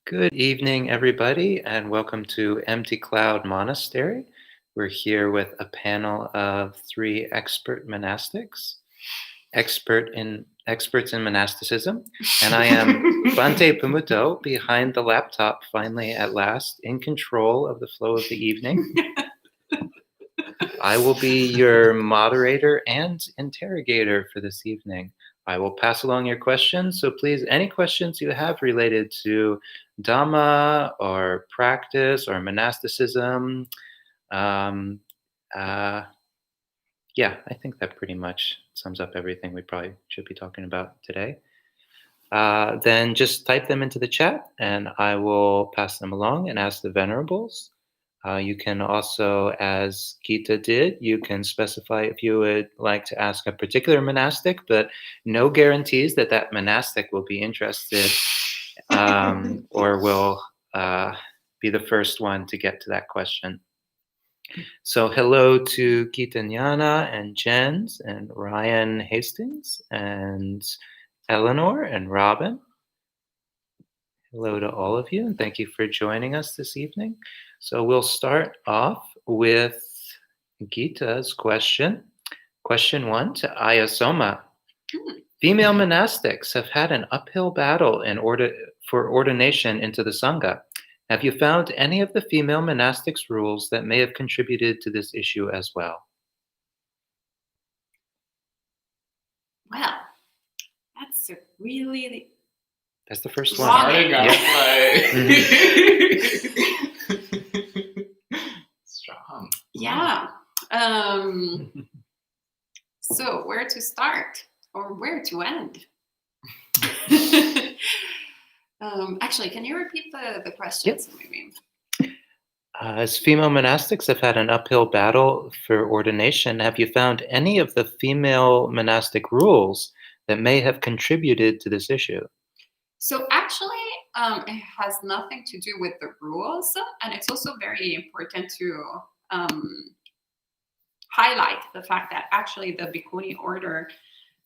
Good evening, everybody, and welcome to Empty Cloud Monastery. We're here with a panel of three expert monastics, experts in monasticism, and I am Bhante Pamuto, behind the laptop, finally at last, in control of the flow of the evening. I will be your moderator and interrogator for this evening. I will pass along your questions, so please, any questions you have related to Dhamma or practice or monasticism, yeah, I think that pretty much sums up everything we probably should be talking about today. Then just type them into the chat and I will pass them along and ask the Venerables. You can also, as Gita did, you can specify if you would like to ask a particular monastic, but no guarantees that that monastic will be interested or will be the first one to get to that question. So hello to Gita Jnana and Jens and Ryan Hastings and Eleanor and Robin. Hello to all of you, and thank you for joining us this evening. So we'll start off with Gita's question. Question 1 to Ayasoma. Female monastics have had an uphill battle for ordination into the Sangha. Have you found any of the female monastics' rules that may have contributed to this issue as well? Well, that's a really... That's the first one. Strong. Yeah. So where to start or where to end? Actually, can you repeat the questions? Yep. Maybe? As female monastics have had an uphill battle for ordination, have you found any of the female monastic rules that may have contributed to this issue? So actually, it has nothing to do with the rules, and it's also very important to highlight the fact that actually the Bhikkhuni order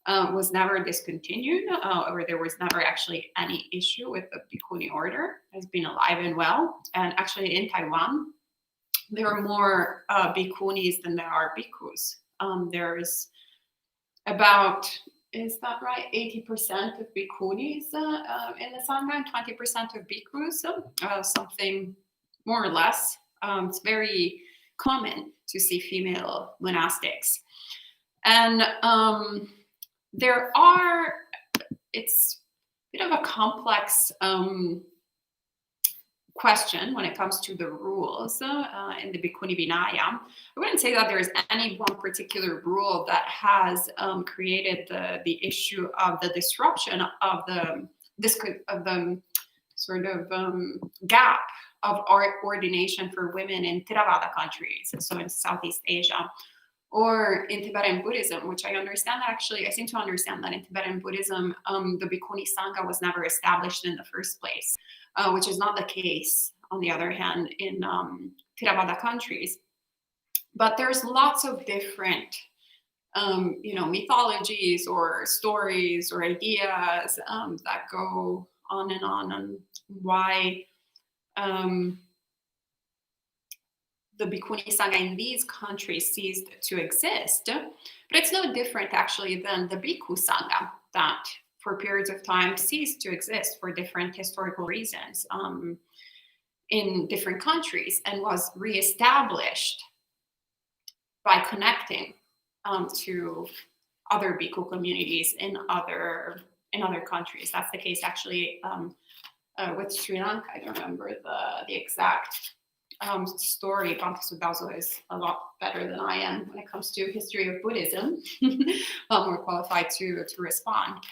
was never discontinued, or there was never actually any issue with the Bhikkhuni order. It's been alive and well, and actually in Taiwan, there are more Bhikkhunis than there are bhikkhus. There's about... Is that right? 80% of bhikkhunis in the Sangha and 20% of bhikkhus, something more or less. It's very common to see female monastics. And it's a bit of a complex question when it comes to the rules in the Bhikkhuni Vinaya. I wouldn't say that there's any one particular rule that has created the issue of the disruption of the sort of gap of ordination for women in Theravada countries, so in Southeast Asia, or in Tibetan Buddhism, which I understand actually, I seem to understand that in Tibetan Buddhism, the Bhikkhuni Sangha was never established in the first place, which is not the case, on the other hand, in Theravada countries. But there's lots of different, mythologies or stories or ideas that go on why the Bhikkhuni Sangha in these countries ceased to exist. But it's no different actually than the Bhikkhu Sangha that for periods of time ceased to exist for different historical reasons in different countries and was reestablished by connecting to other Bhikkhu communities in other countries. That's the case actually with Sri Lanka. I don't remember the exact story. Bhante Sudazo is a lot better than I am when it comes to history of Buddhism. More qualified to respond.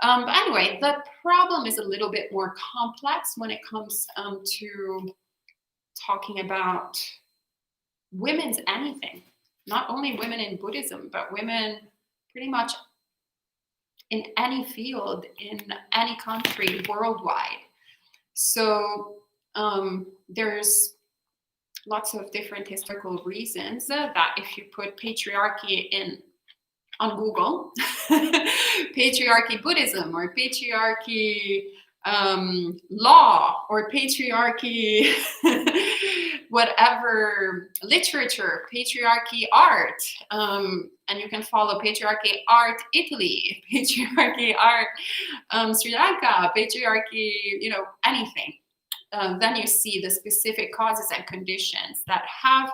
But anyway, the problem is a little bit more complex when it comes to talking about women's anything. Not only women in Buddhism, but women pretty much in any field, in any country, worldwide. So there's lots of different historical reasons that if you put patriarchy on Google, patriarchy Buddhism or patriarchy law or patriarchy, whatever, literature, patriarchy art, and you can follow patriarchy art Italy, patriarchy art Sri Lanka, patriarchy, anything. Then you see the specific causes and conditions that have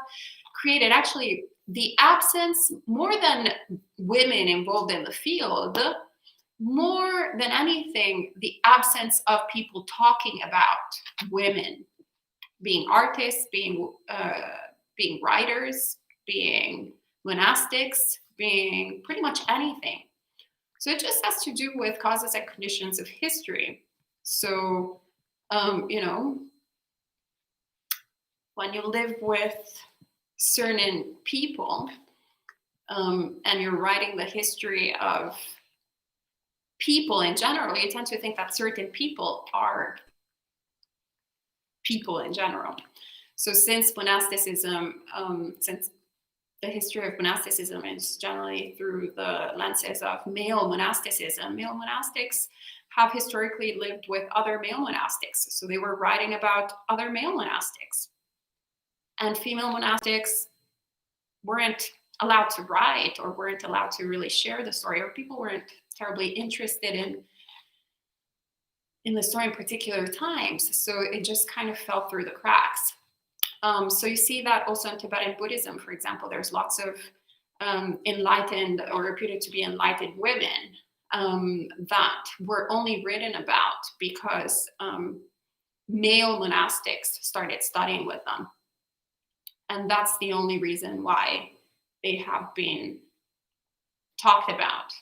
created actually the absence, more than women involved in the field, more than anything, the absence of people talking about women being artists, being writers, being monastics, being pretty much anything. So it just has to do with causes and conditions of history. So, when you live with certain people, and you're writing the history of people in general, you tend to think that certain people are people in general. So since monasticism, since the history of monasticism is generally through the lenses of male monasticism, male monastics have historically lived with other male monastics. So they were writing about other male monastics. And female monastics weren't allowed to write, or weren't allowed to really share the story, or people weren't terribly interested in the story in particular times. So it just kind of fell through the cracks. So you see that also in Tibetan Buddhism, for example. There's lots of enlightened or reputed to be enlightened women that were only written about because male monastics started studying with them. And that's the only reason why they have been talked about.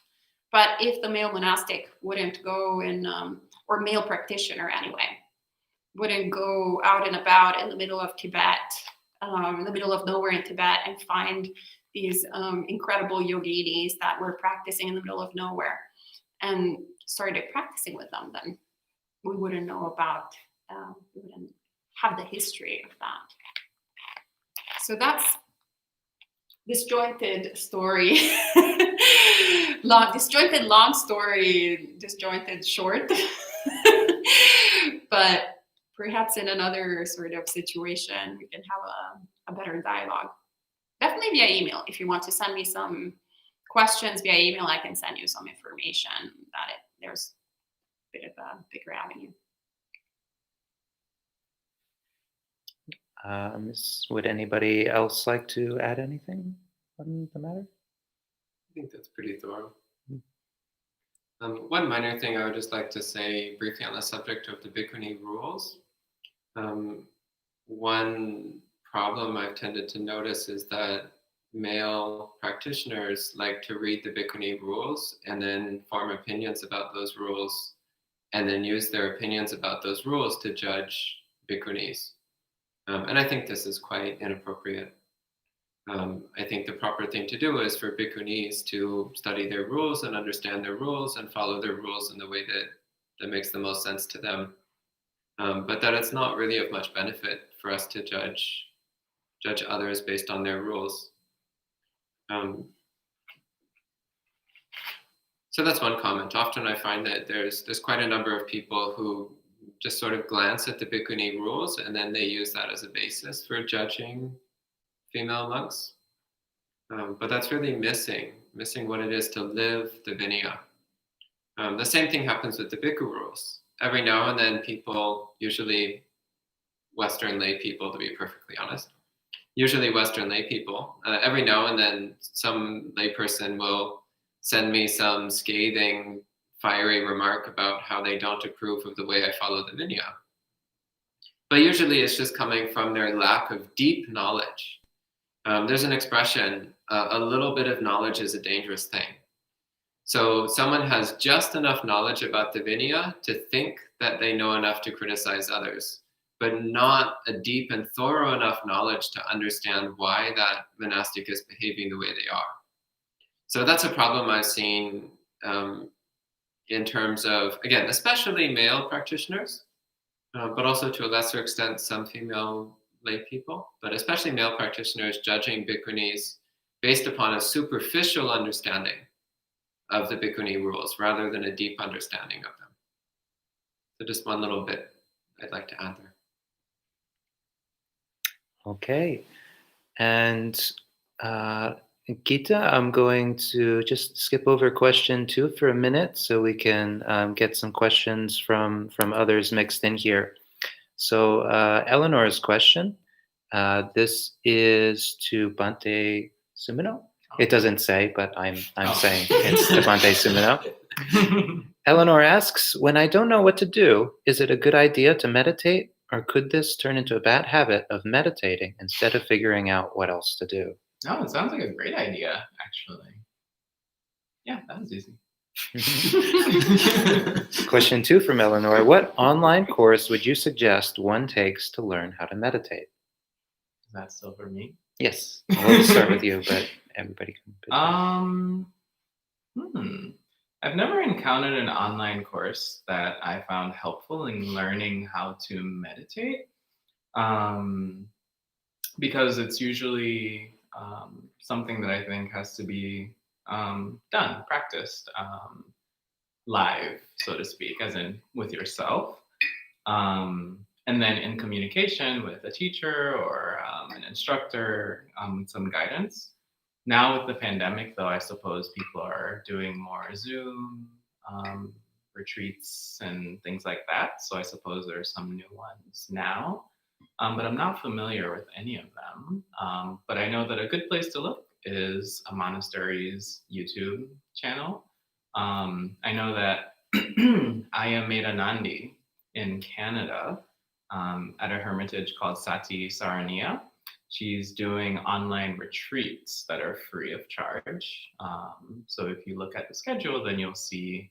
But if the male monastic wouldn't go in, or male practitioner anyway, wouldn't go out and about in the middle of Tibet, in the middle of nowhere in Tibet, and find these incredible yoginis that were practicing in the middle of nowhere and started practicing with them, then we wouldn't know about, we wouldn't have the history of that. So that's disjointed story. Disjointed long story, disjointed short. But perhaps in another sort of situation, we can have a better dialogue. Definitely via email. If you want to send me some questions via email, I can send you some information about it. There's a bit of a bigger avenue. Would anybody else like to add anything on the matter? I think that's pretty thorough. One minor thing I would just like to say briefly on the subject of the Bhikkhuni rules. One problem I've tended to notice is that male practitioners like to read the Bhikkhuni rules and then form opinions about those rules, and then use their opinions about those rules to judge Bhikkhunis. And I think this is quite inappropriate. I think the proper thing to do is for Bhikkhunis to study their rules and understand their rules and follow their rules in the way that makes the most sense to them. But that it's not really of much benefit for us to judge others based on their rules. So that's one comment. Often I find that there's quite a number of people who just sort of glance at the Bhikkhuni rules and then they use that as a basis for judging female monks. But that's really missing what it is to live the Vinaya. The same thing happens with the Bhikkhu rules. Every now and then people, usually Western lay people to be perfectly honest, usually Western lay people, every now and then some lay person will send me some scathing, fiery remark about how they don't approve of the way I follow the Vinaya. But usually it's just coming from their lack of deep knowledge. There's an expression, a little bit of knowledge is a dangerous thing. So someone has just enough knowledge about the Vinaya to think that they know enough to criticize others, but not a deep and thorough enough knowledge to understand why that monastic is behaving the way they are. So that's a problem I've seen in terms of, again, especially male practitioners, but also to a lesser extent some female lay people, but especially male practitioners judging Bhikkhunis based upon a superficial understanding of the Bhikkhuni rules rather than a deep understanding of them. So just one little bit I'd like to add there. Okay. And Gita, I'm going to just skip over question 2 for a minute so we can get some questions from others mixed in here. So Eleanor's question, this is to Bhante Sumino. It doesn't say, but I'm saying it's to Bhante Sumino. Eleanor asks, when I don't know what to do, is it a good idea to meditate, or could this turn into a bad habit of meditating instead of figuring out what else to do? No, it sounds like a great idea, actually. Yeah, that was easy. Question 2 from Eleanor. What online course would you suggest one takes to learn how to meditate? Is that still for me? Yes, we'll start with you, but everybody can. I've never encountered an online course that I found helpful in learning how to meditate, because it's usually something that I think has to be done, practiced live, so to speak, as in with yourself. And then in communication with a teacher or an instructor, some guidance. Now with the pandemic, though, I suppose people are doing more Zoom retreats and things like that. So I suppose there are some new ones now, but I'm not familiar with any of them. But I know that a good place to look is a monastery's YouTube channel. I know that Ayameda Nandi in Canada, at a hermitage called Sati Saraniya, she's doing online retreats that are free of charge. So if you look at the schedule, then you'll see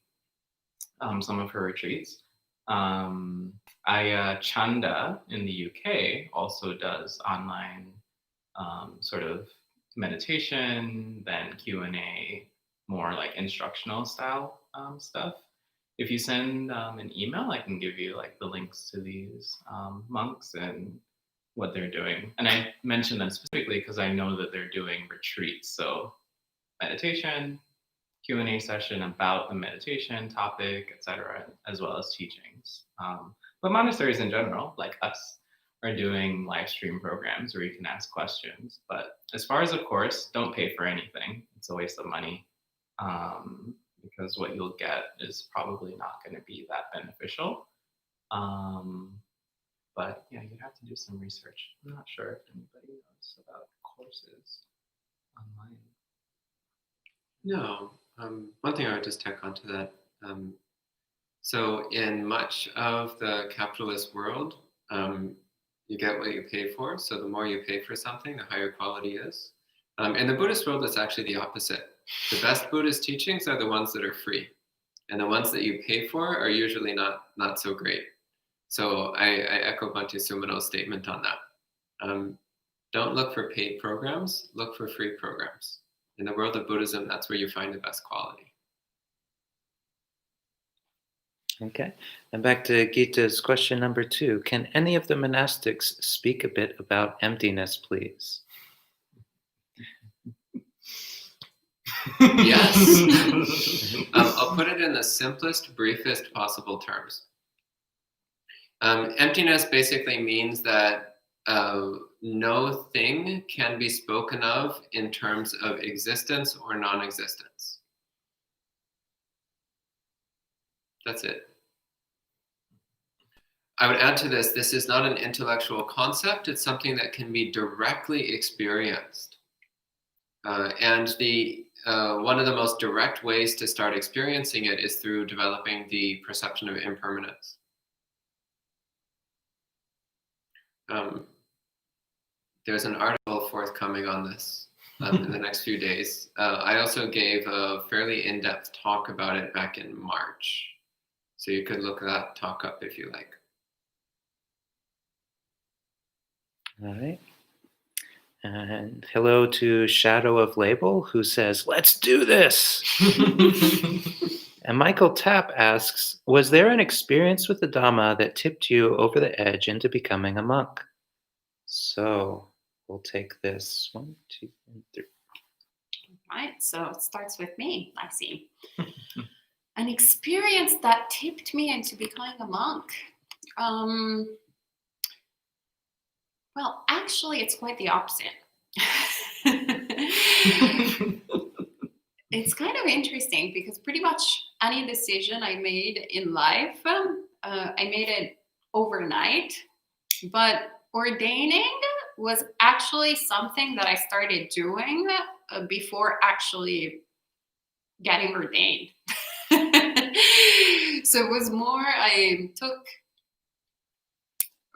some of her retreats. Aya Chanda in the UK also does online sort of meditation, then Q&A, more like instructional style stuff. If you send an email, I can give you like the links to these monks and what they're doing. And I mention them specifically because I know that they're doing retreats. So meditation, Q&A session about the meditation topic, etc., as well as teachings. But monasteries in general, like us, are doing live stream programs where you can ask questions. But as far as a course, don't pay for anything. It's a waste of money. Because what you'll get is probably not going to be that beneficial. But yeah, you'd have to do some research. I'm not sure if anybody knows about courses online. No. One thing I would just tack onto that. So in much of the capitalist world, you get what you pay for. So the more you pay for something, the higher quality is. In the Buddhist world, it's actually the opposite. The best Buddhist teachings are the ones that are free. And the ones that you pay for are usually not so great. So I echo Bhante Sumino's statement on that. Don't look for paid programs, look for free programs. In the world of Buddhism, that's where you find the best quality. Okay, and back to Gita's question number 2. Can any of the monastics speak a bit about emptiness, please? Yes. I'll put it in the simplest, briefest possible terms. Emptiness basically means that no thing can be spoken of in terms of existence or non-existence. That's it. I would add to this, this is not an intellectual concept. It's something that can be directly experienced. And one of the most direct ways to start experiencing it is through developing the perception of impermanence. There's an article forthcoming on this in the next few days. I also gave a fairly in-depth talk about it back in March. So you could look that talk up if you like. All right. And hello to Shadow of Label, who says, let's do this. And Michael Tapp asks, was there an experience with the Dhamma that tipped you over the edge into becoming a monk? So we'll take this 1, 2, and 3. Right, so it starts with me, I see. an experience that tipped me into becoming a monk. Well, actually, it's quite the opposite. It's kind of interesting because pretty much any decision I made in life, I made it overnight. But ordaining was actually something that I started doing before actually getting ordained. So it was more, I took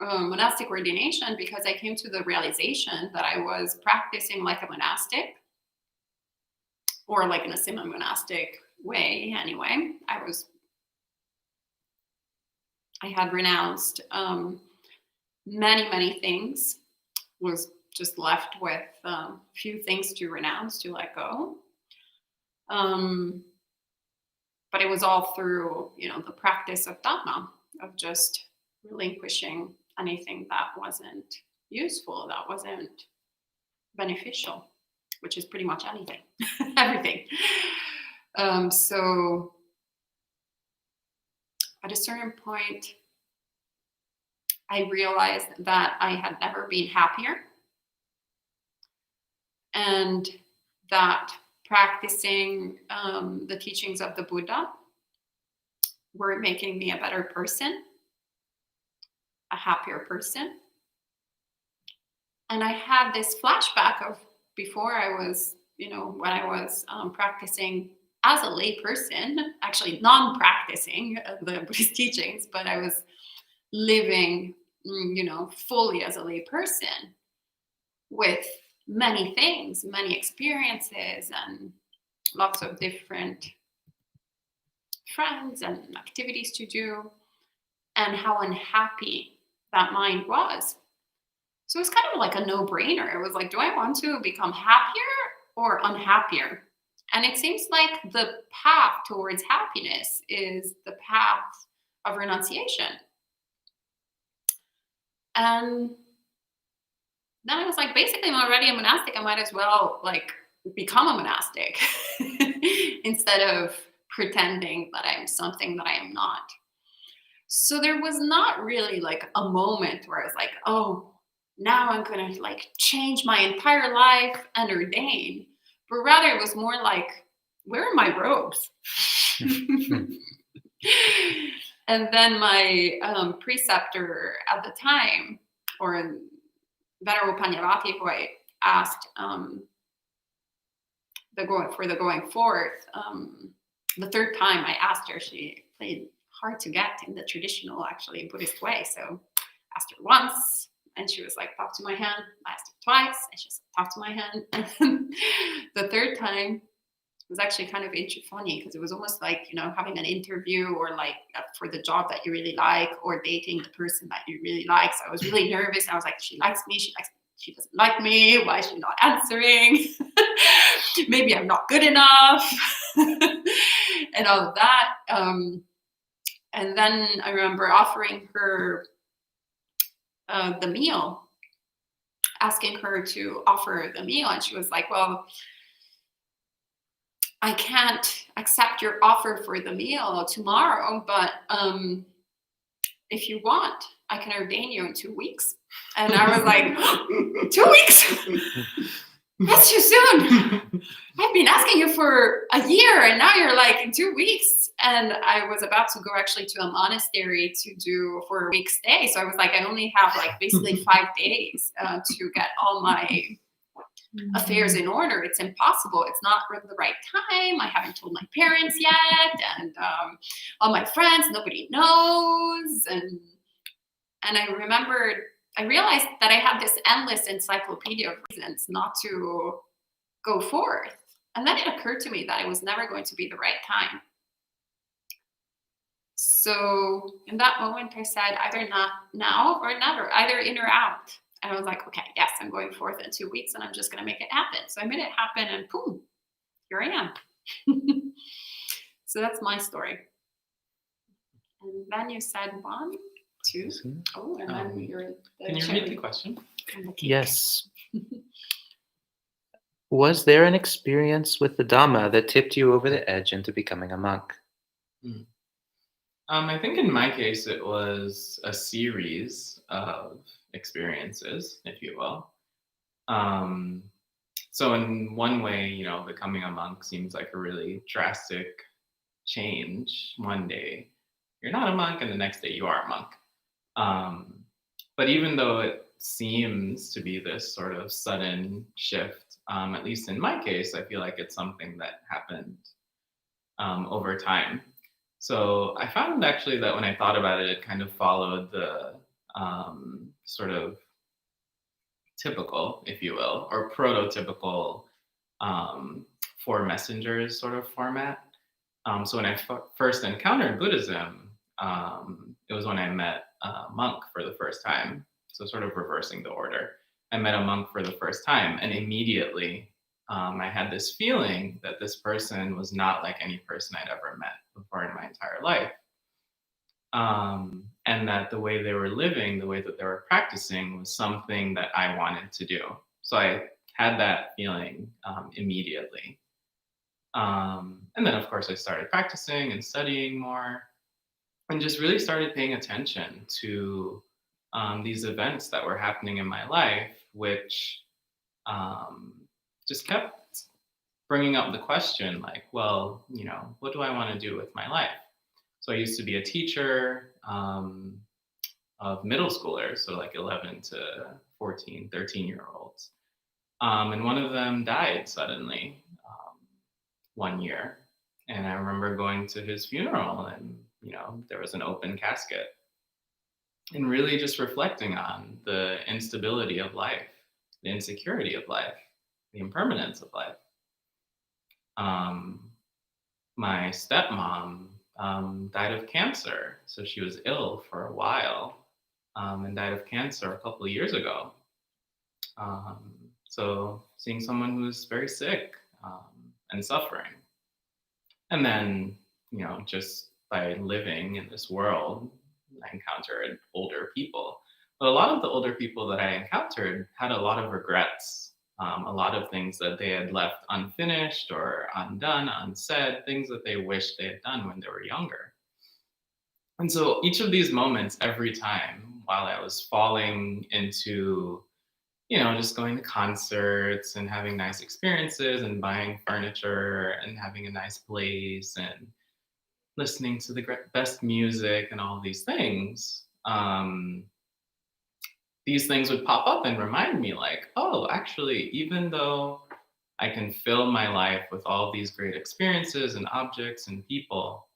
monastic ordination because I came to the realization that I was practicing like a monastic, or like in a semi-monastic way anyway. I had renounced many things, was just left with few things to renounce, to let go. But it was all through, the practice of Dhamma, of just relinquishing anything that wasn't useful, that wasn't beneficial, which is pretty much anything, everything. So at a certain point, I realized that I had never been happier, and that practicing the teachings of the Buddha were making me a better person, a happier person. And I had this flashback of before I was, when I was practicing as a lay person, actually non-practicing the Buddhist teachings, but I was living, fully as a lay person with many things, many experiences, and lots of different friends and activities to do, and how unhappy that mind was. So it's kind of like a no-brainer. It was like, do I want to become happier or unhappier? And it seems like the path towards happiness is the path of renunciation. And then I was like, basically, I'm already a monastic. I might as well become a monastic instead of pretending that I'm something that I am not. So there was not really like a moment where I was like, oh, now I'm going to change my entire life and ordain. But rather it was more like, where are my robes? And then my preceptor at the time, or Venerable Panyavati, who I asked the going forth, the third time I asked her, she played hard to get in the traditional, actually, Buddhist way. So I asked her once, and she was like, talk to my hand. I asked her twice, and she said, talk to my hand. And the third time was actually kind of funny, because it was almost like, having an interview, or for the job that you really like, or dating the person that you really like. So I was really nervous. I was like, she likes me, she doesn't like me. Why is she not answering? Maybe I'm not good enough. And all of that. And then I remember offering her the meal, asking her to offer the meal. And she was like, well, I can't accept your offer for the meal tomorrow, but if you want, I can ordain you in 2 weeks. And I was like, 2 weeks? That's too soon. I've been asking you for a year, and now you're like in 2 weeks. And I was about to go actually to a monastery to do for a week's stay. So I was like, I only have basically 5 days to get all my affairs in order. It's impossible. It's not the right time. I haven't told my parents yet, and all my friends, nobody knows. And I realized that I had this endless encyclopedia of reasons not to go forth. And then it occurred to me that it was never going to be the right time. So in that moment, I said, either not now or never, either in or out. And I was like, okay, yes, I'm going forth in 2 weeks, and I'm just going to make it happen. So I made it happen, and boom, here I am. So that's my story. And then you said 1, 2. Oh, and then you're Can you repeat the question? Yes. Was there an experience with the Dhamma that tipped you over the edge into becoming a monk? I think in my case, it was a series of experiences, if you will. So in one way, becoming a monk seems like a really drastic change. One day you're not a monk, and the next day you are a monk. But even though it seems to be this sort of sudden shift, at least in my case, I feel like it's something that happened over time. So I found actually that when I thought about it, it kind of followed the sort of typical, if you will, or prototypical four messengers sort of format. So when I first encountered Buddhism, it was when I met a monk for the first time. So sort of reversing the order. I met a monk for the first time, and immediately I had this feeling that this person was not like any person I'd ever met before in my entire life. And that the way they were living, the way that they were practicing was something that I wanted to do. So I had that feeling immediately. And then, of course, I started practicing and studying more and just really started paying attention to these events that were happening in my life, which just kept bringing up the question like, well, what do I want to do with my life? So I used to be a teacher of middle schoolers, so like 11 to 14, 13-year-olds. And one of them died suddenly one year. And I remember going to his funeral and, there was an open casket. And really just reflecting on the instability of life, the insecurity of life, the impermanence of life. My stepmom died of cancer. So she was ill for a while and died of cancer a couple of years ago. So seeing someone who's very sick and suffering. And then, just by living in this world, I encountered older people. But a lot of the older people that I encountered had a lot of regrets, a lot of things that they had left unfinished or undone, unsaid, things that they wished they had done when they were younger. And so each of these moments, every time while I was falling into, just going to concerts and having nice experiences and buying furniture and having a nice place and listening to the best music and all these things, these things would pop up and remind me like, oh, actually, even though I can fill my life with all these great experiences and objects and people,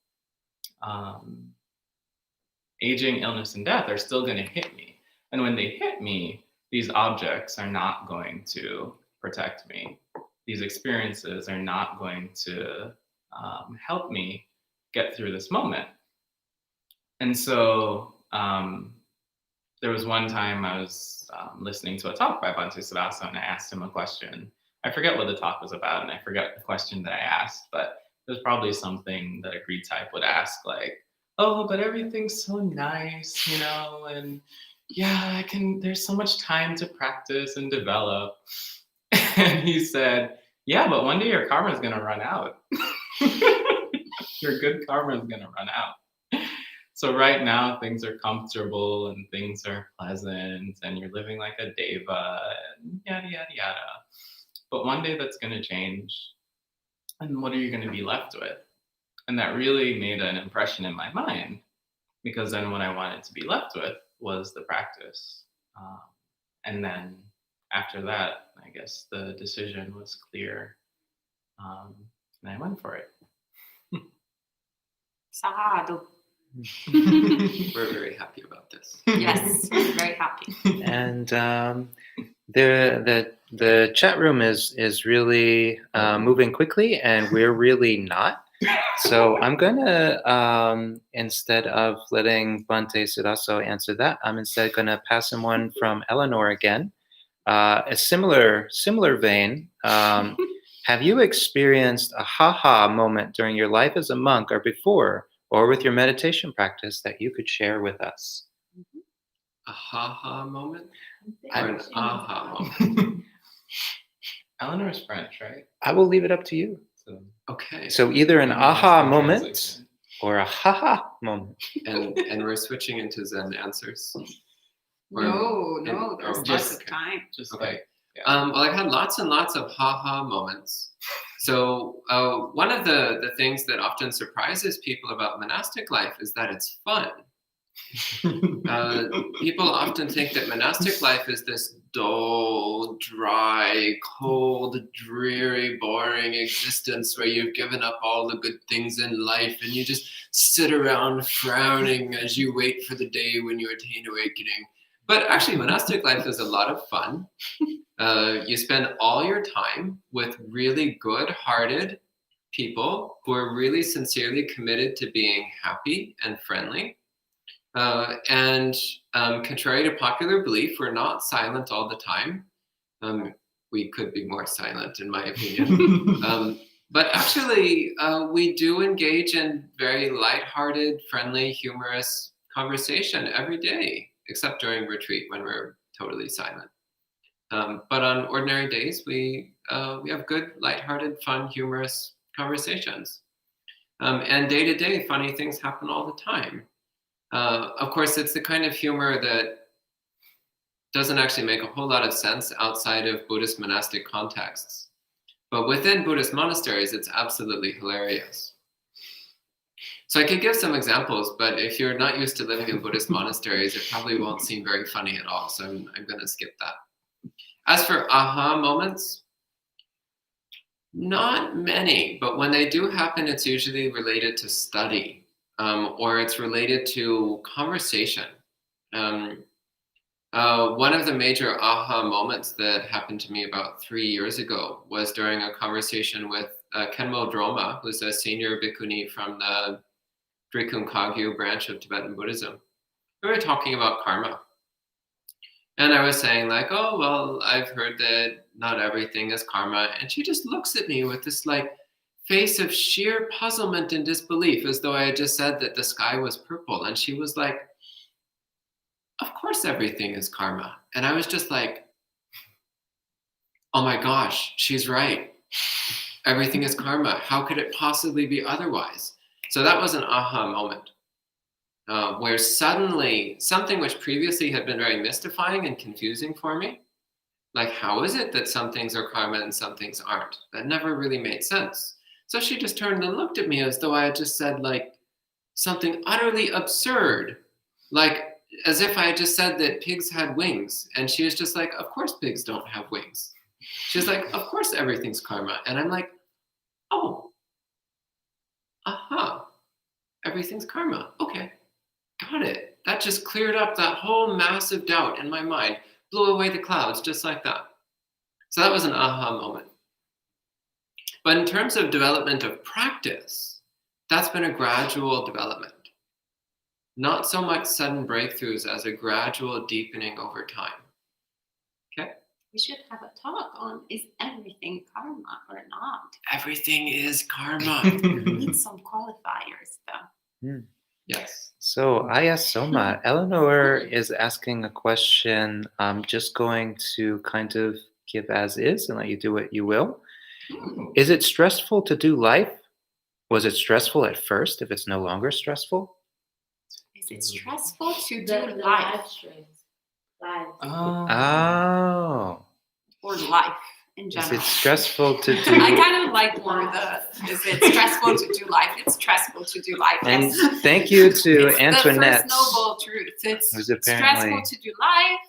aging, illness, and death are still going to hit me. And when they hit me, these objects are not going to protect me. These experiences are not going to help me get through this moment. And so there was one time I was listening to a talk by Bhante Siddhasa, and I asked him a question. I forget what the talk was about, and I forget the question that I asked, but it was probably something that a Greek type would ask, like, oh, but everything's so nice, and yeah, there's so much time to practice and develop. And he said, yeah, but one day your karma is going to run out. Your good karma is going to run out. So right now things are comfortable and things are pleasant and you're living like a deva and yada, yada, yada. But one day that's going to change. And what are you going to be left with? And that really made an impression in my mind, because then what I wanted to be left with was the practice. And then after that, I guess the decision was clear. And I went for it. Sadhu. We're very happy about this. Yes, very happy. And the chat room is really moving quickly, and we're really not. So I'm gonna instead of letting Bhante Siddhasa answer that, I'm instead gonna pass him one from Eleanor again. A similar vein. Have you experienced a ha-ha moment during your life as a monk or before, or with your meditation practice that you could share with us? A ha-ha moment? I- Or an aha moment? Eleanor's French, right? I will leave it up to you. So Okay. So either an maybe aha lost in moment translation. or a haha moment? And we're switching into Zen answers. Or- No, there's oh, lots just- of time. Just Okay. like, yeah. Well, I've had lots and lots of ha-ha moments. So one of the things that often surprises people about monastic life is that it's fun. People often think that monastic life is this dull, dry, cold, dreary, boring existence where you've given up all the good things in life and you just sit around frowning as you wait for the day when you attain awakening. But actually, monastic life is a lot of fun. You spend all your time with really good-hearted people who are really sincerely committed to being happy and friendly. And contrary to popular belief, we're not silent all the time. We could be more silent, in my opinion. But actually, we do engage in very lighthearted, friendly, humorous conversation every day, except during retreat when we're totally silent. But on ordinary days, we have good, lighthearted, fun, humorous conversations. And day to day, funny things happen all the time. Of course, it's the kind of humor that doesn't actually make a whole lot of sense outside of Buddhist monastic contexts. But within Buddhist monasteries, it's absolutely hilarious. So I could give some examples, but if you're not used to living in Buddhist monasteries, it probably won't seem very funny at all. So I'm going to skip that. As for aha moments, not many, but when they do happen, it's usually related to study. Or it's related to conversation. One of the major aha moments that happened to me about 3 years ago was during a conversation with Khenmo Droma, who's a senior bhikkhuni from the Drikung Kagyu branch of Tibetan Buddhism. We were talking about karma. And I was saying like, oh, well, I've heard that not everything is karma. And she just looks at me with this like, face of sheer puzzlement and disbelief, as though I had just said that the sky was purple. And she was like, of course everything is karma. And I was just like, oh my gosh, she's right. Everything is karma. How could it possibly be otherwise? So that was an aha moment, where suddenly something which previously had been very mystifying and confusing for me, like how is it that some things are karma and some things aren't? That never really made sense. So she just turned and looked at me as though I had just said like something utterly absurd, like as if I had just said that pigs had wings. And she was just like, of course pigs don't have wings. She's like, of course everything's karma. And I'm like, oh, aha, everything's karma. Okay, got it. That just cleared up that whole massive doubt in my mind, blew away the clouds just like that. So that was an aha moment. But in terms of development of practice, that's been a gradual development. Not so much sudden breakthroughs as a gradual deepening over time. Okay? We should have a talk on, is everything karma or not? Everything is karma. We need some qualifiers though. Yes. So I asked Soma. Eleanor is asking a question. I'm just going to kind of give as is and let you do what you will. Is it stressful to do life? Was it stressful at first if it's no longer stressful? Is it stressful to do The life live streams. Live. Oh. or life in Is general? it stressful to I do? kind of like more is it stressful to do life? It's stressful to do life. And Yes. thank you to It's Antoinette. the first noble truth. It's Who's stressful apparently- to do life.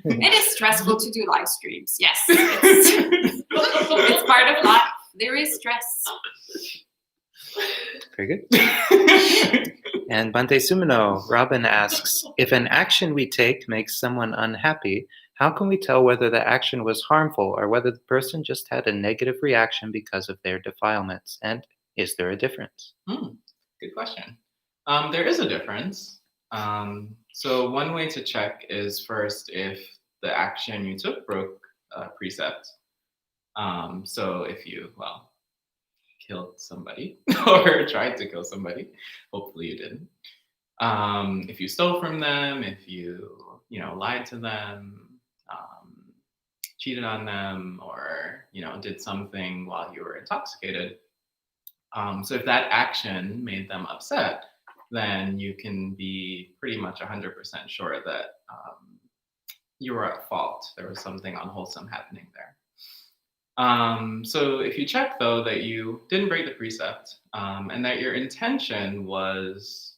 It is stressful to do live streams. Yes. It's part of life. There is stress. Very good. And Bante Sumino, Robin asks, if an action we take makes someone unhappy, how can we tell whether the action was harmful or whether the person just had a negative reaction because of their defilements? And is there a difference? Good question. There is a difference. So one way to check is first if the action you took broke a precept. So if you, killed somebody or tried to kill somebody, hopefully you didn't. If you stole from them, if you, lied to them, cheated on them, or, did something while you were intoxicated, So if that action made them upset, then you can be pretty much 100% sure that you were at fault. There was something unwholesome happening there. So if you check, though, that you didn't break the precept and that your intention was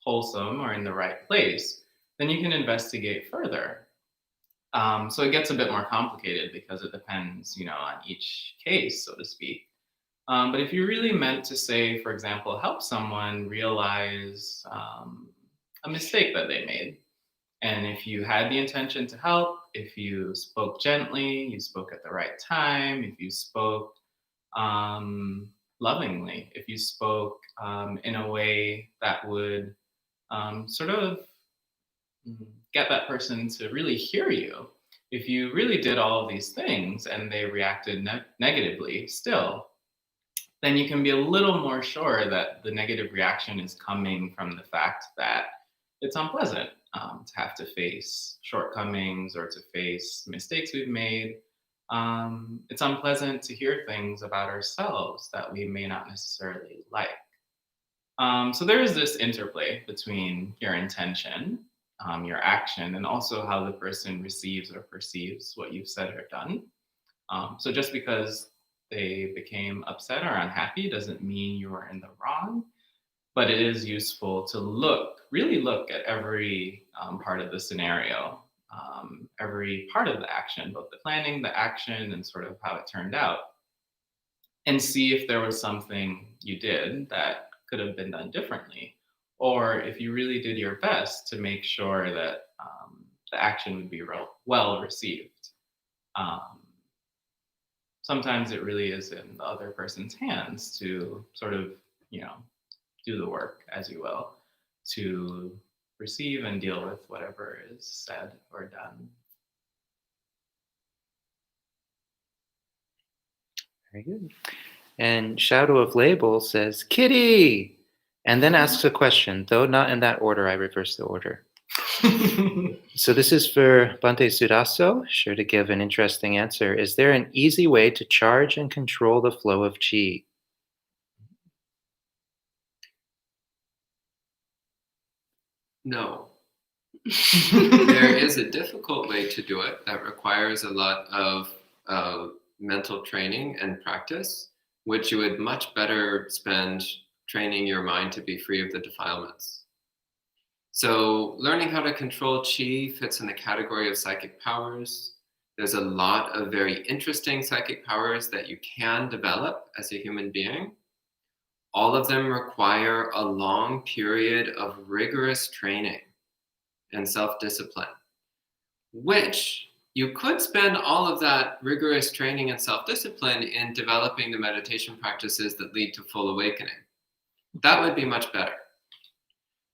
wholesome or in the right place, then you can investigate further. So it gets a bit more complicated because it depends, on each case, so to speak. But if you really meant to say, for example, help someone realize a mistake that they made, and if you had the intention to help, if you spoke gently, you spoke at the right time, if you spoke lovingly, if you spoke in a way that would sort of get that person to really hear you, if you really did all of these things and they reacted negatively still, then you can be a little more sure that the negative reaction is coming from the fact that it's unpleasant to have to face shortcomings or to face mistakes we've made. It's unpleasant to hear things about ourselves that we may not necessarily like. So there is this interplay between your intention, your action, and also how the person receives or perceives what you've said or done. So just because they became upset or unhappy doesn't mean you were in the wrong, but it is useful to really look at every part of the scenario, every part of the action, both the planning, the action, and sort of how it turned out, and see if there was something you did that could have been done differently, or if you really did your best to make sure that the action would be well received. Sometimes it really is in the other person's hands to sort of, do the work, as you will, to receive and deal with whatever is said or done. Very good. And Shadow of Label says, Kitty! And then asks a question, though not in that order. I reverse the order. So this is for Bhante Sudaso, sure to give an interesting answer. Is there an easy way to charge and control the flow of chi? No. There is a difficult way to do it that requires a lot of mental training and practice, which you would much better spend training your mind to be free of the defilements. So learning how to control chi fits in the category of psychic powers. There's a lot of very interesting psychic powers that you can develop as a human being. All of them require a long period of rigorous training and self-discipline, which you could spend all of that rigorous training and self-discipline in developing the meditation practices that lead to full awakening. That would be much better.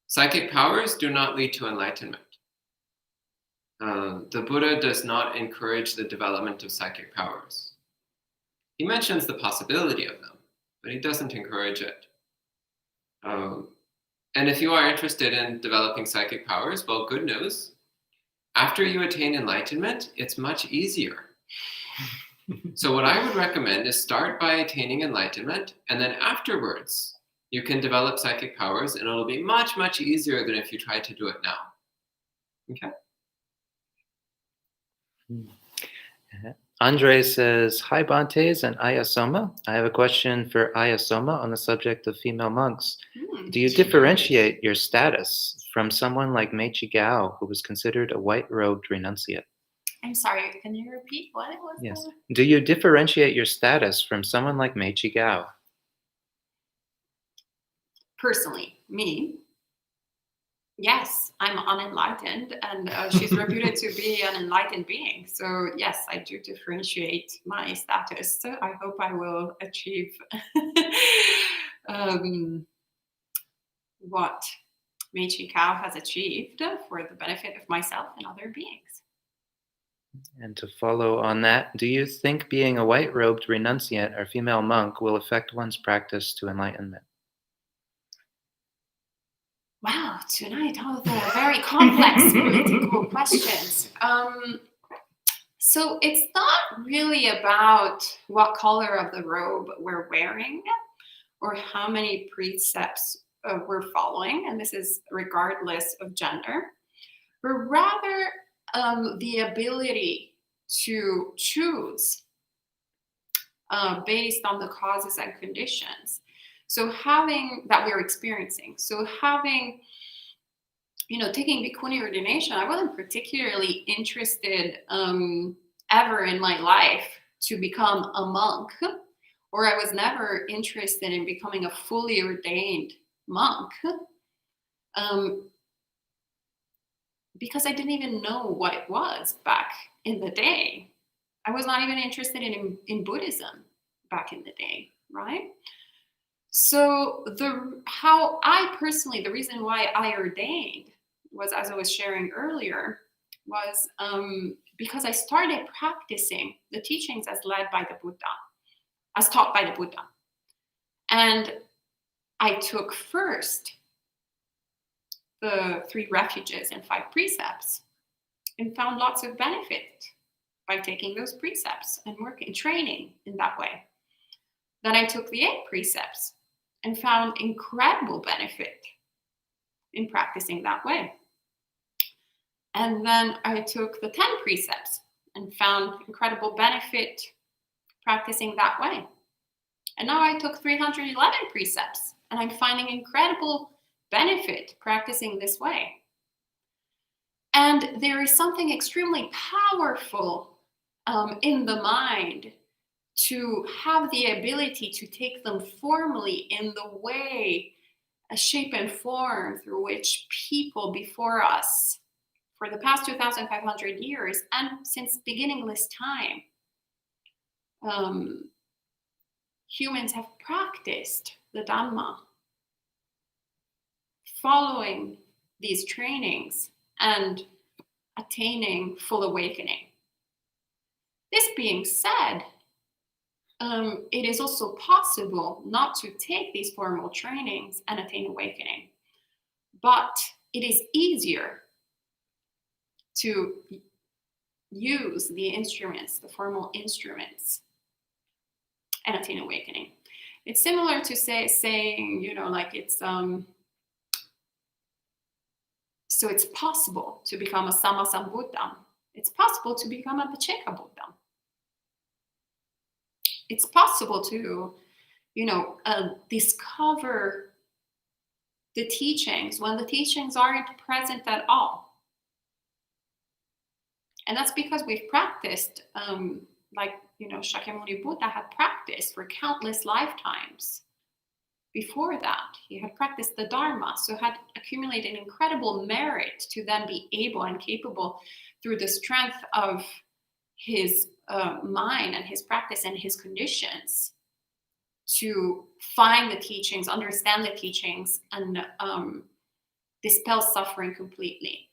Psychic powers do not lead to enlightenment. The Buddha does not encourage the development of psychic powers. He mentions the possibility of them, but he doesn't encourage it. And if you are interested in developing psychic powers, well, good news. After you attain enlightenment, it's much easier. So what I would recommend is start by attaining enlightenment, and then afterwards, you can develop psychic powers, and it'll be much, much easier than if you try to do it now. Okay? Andre says, Hi Bhantes and Ayasoma. I have a question for Ayasoma on the subject of female monks. Do you differentiate your status from someone like Meiji Gao, who was considered a white-robed renunciate? I'm sorry, can you repeat what it was? Yes. Do you differentiate your status from someone like Meiji Gao? Personally, me? Yes, I'm unenlightened, and she's reputed to be an enlightened being. So yes, I do differentiate my status. So I hope I will achieve what Meiji Kao has achieved for the benefit of myself and other beings. And to follow on that, do you think being a white-robed renunciate or female monk will affect one's practice to enlightenment? Wow, tonight all the very complex political questions. So it's not really about what color of the robe we're wearing. or how many precepts we're following, and this is regardless of gender, but rather the ability to choose based on the causes and conditions. So having that we're experiencing. So having, taking Bhikkhuni ordination, I wasn't particularly interested ever in my life to become a monk, or I was never interested in becoming a fully ordained monk, because I didn't even know what it was back in the day. I was not even interested in Buddhism back in the day, right? So the reason why I ordained was, as I was sharing earlier, was because I started practicing the teachings as led by the Buddha, as taught by the Buddha. And I took first the 3 refuges and 5 precepts and found lots of benefit by taking those precepts and training in that way. Then I took the 8 precepts and found incredible benefit in practicing that way. And then I took the 10 precepts and found incredible benefit practicing that way. And now I took 311 precepts and I'm finding incredible benefit practicing this way. And there is something extremely powerful in the mind to have the ability to take them formally in the way, a shape and form through which people before us, for the past 2,500 years and since beginningless time, humans have practiced the Dhamma, following these trainings and attaining full awakening. This being said, it is also possible not to take these formal trainings and attain awakening, but it is easier to use the instruments, the formal instruments, and attain awakening. It's similar to saying, it's so it's possible to become a Sammasambuddha. It's possible to become a Pacceka Buddha. It's possible to, discover the teachings when the teachings aren't present at all. And that's because we've practiced, Shakyamuni Buddha had practiced for countless lifetimes. Before that, he had practiced the Dharma, so had accumulated incredible merit to then be able and capable through the strength of his mind and his practice and his conditions to find the teachings, understand the teachings, and dispel suffering completely.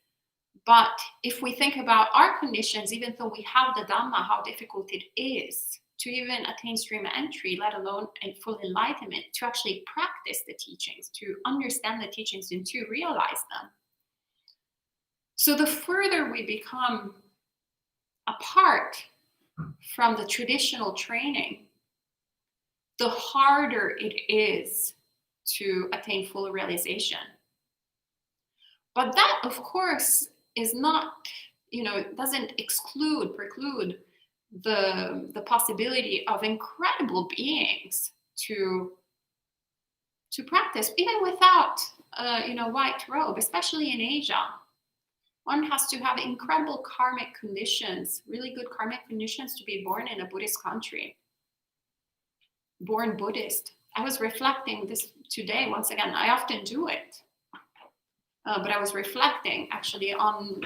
But if we think about our conditions, even though we have the Dhamma, how difficult it is to even attain stream entry, let alone in full enlightenment, to actually practice the teachings, to understand the teachings, and to realize them. So the further we become apart from the traditional training, the harder it is to attain full realization. But that, of course, is not, doesn't preclude the possibility of incredible beings to practice, even without, white robe, especially in Asia. One has to have incredible karmic conditions, really good karmic conditions to be born in a Buddhist country. Born Buddhist. I was reflecting this today, once again, I often do it. But I was reflecting actually on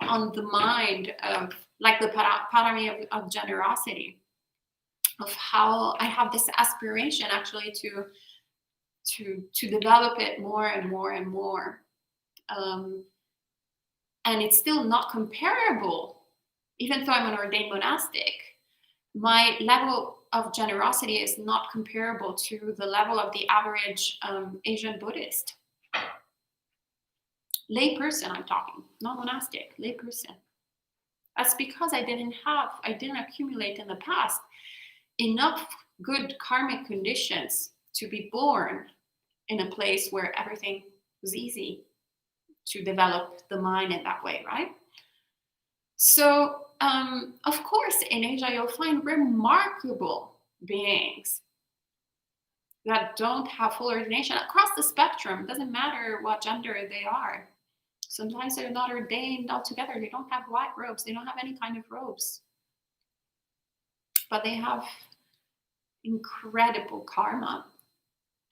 the mind of, like the parami of generosity, of how I have this aspiration actually to develop it more and more and more. And it's still not comparable, even though I'm an ordained monastic. My level of generosity is not comparable to the level of the average Asian Buddhist. Lay person, I'm talking, not monastic, lay person. That's because I didn't accumulate in the past enough good karmic conditions to be born in a place where everything was easy to develop the mind in that way, right? So, of course, in Asia, you'll find remarkable beings that don't have full ordination across the spectrum. It doesn't matter what gender they are. Sometimes they're not ordained altogether. They don't have white robes. They don't have any kind of robes. But they have incredible karma.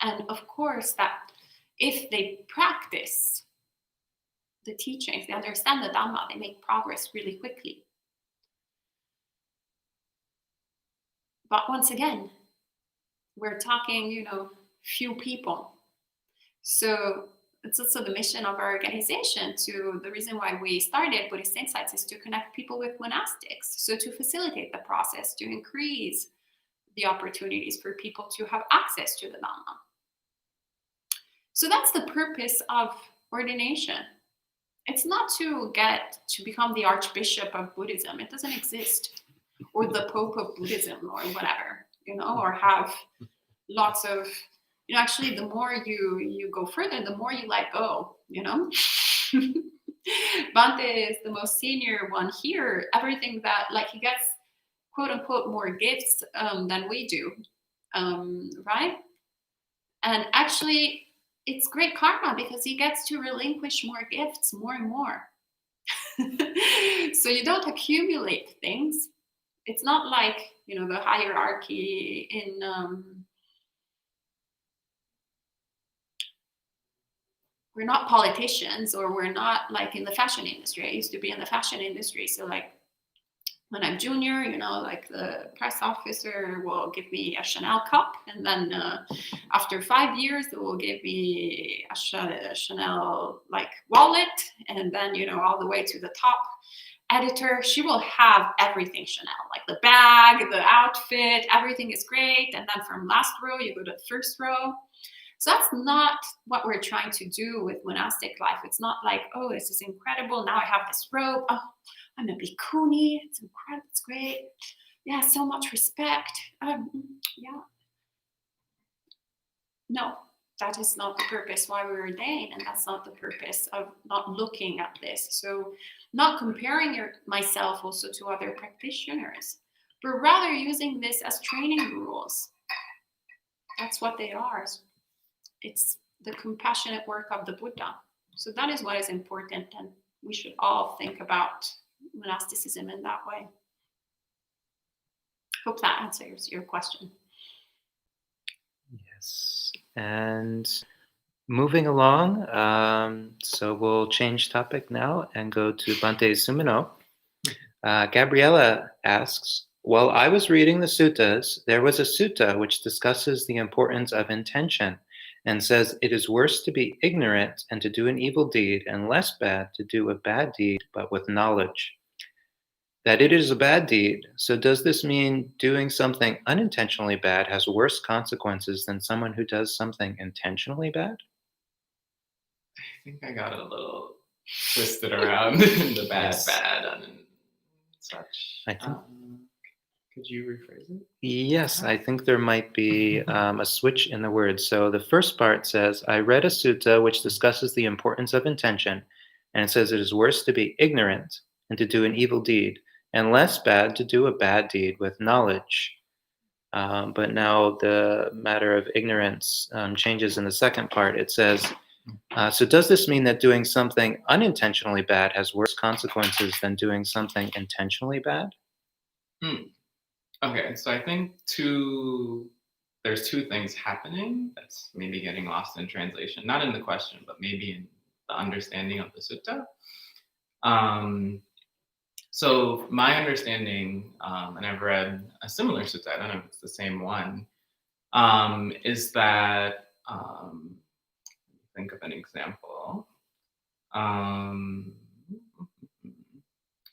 And of course, that if they practice the teachings, they understand the Dhamma, they make progress really quickly. But once again, we're talking, few people. So it's also the mission of our organization. The reason why we started Buddhist Insights is to connect people with monastics. So to facilitate the process, to increase the opportunities for people to have access to the Dhamma. So that's the purpose of ordination. It's not to get to become the Archbishop of Buddhism. It doesn't exist. Or the Pope of Buddhism or whatever, or have lots of, actually the more you go further, the more you let go, Bhante is the most senior one here. Everything that, he gets quote unquote more gifts than we do, right? And actually, it's great karma because he gets to relinquish more gifts, more and more. So you don't accumulate things. It's not like, the hierarchy in we're not politicians, or we're not like in the fashion industry. I used to be in the fashion industry. So when I'm junior, the press officer will give me a Chanel cup. And then after 5 years, they will give me a Chanel wallet. And then, all the way to the top editor, she will have everything Chanel, the bag, the outfit, everything is great. And then from last row, you go to the first row. So that's not what we're trying to do with monastic life. It's not like, oh, this is incredible. Now I have this robe. Oh, I'm a bhikkhuni. It's incredible. It's great. Yeah, so much respect. Yeah. No, that is not the purpose why we ordain, and that's not the purpose of not looking at this. So not comparing myself also to other practitioners, but rather using this as training rules. That's what they are. It's the compassionate work of the Buddha. So that is what is important, and we should all think about monasticism in that way. Hope that answers your question. Yes. And moving along, so we'll change topic now and go to Bhante Sumino. Gabriella asks, while I was reading the suttas, there was a sutta which discusses the importance of intention and says it is worse to be ignorant and to do an evil deed, and less bad to do a bad deed, but with knowledge. That it is a bad deed. So does this mean doing something unintentionally bad has worse consequences than someone who does something intentionally bad? I think I got it a little twisted around in the bad and such. I think. Could you rephrase it? Yes, I think there might be a switch in the words. So the first part says, I read a sutta which discusses the importance of intention, and it says it is worse to be ignorant and to do an evil deed, and less bad to do a bad deed with knowledge. But now the matter of ignorance changes in the second part. It says, so does this mean that doing something unintentionally bad has worse consequences than doing something intentionally bad? Okay, so I think there's two things happening that's maybe getting lost in translation, not in the question, but maybe in the understanding of the sutta. So my understanding, and I've read a similar sutta, I don't know if it's the same one, is that, think of an example.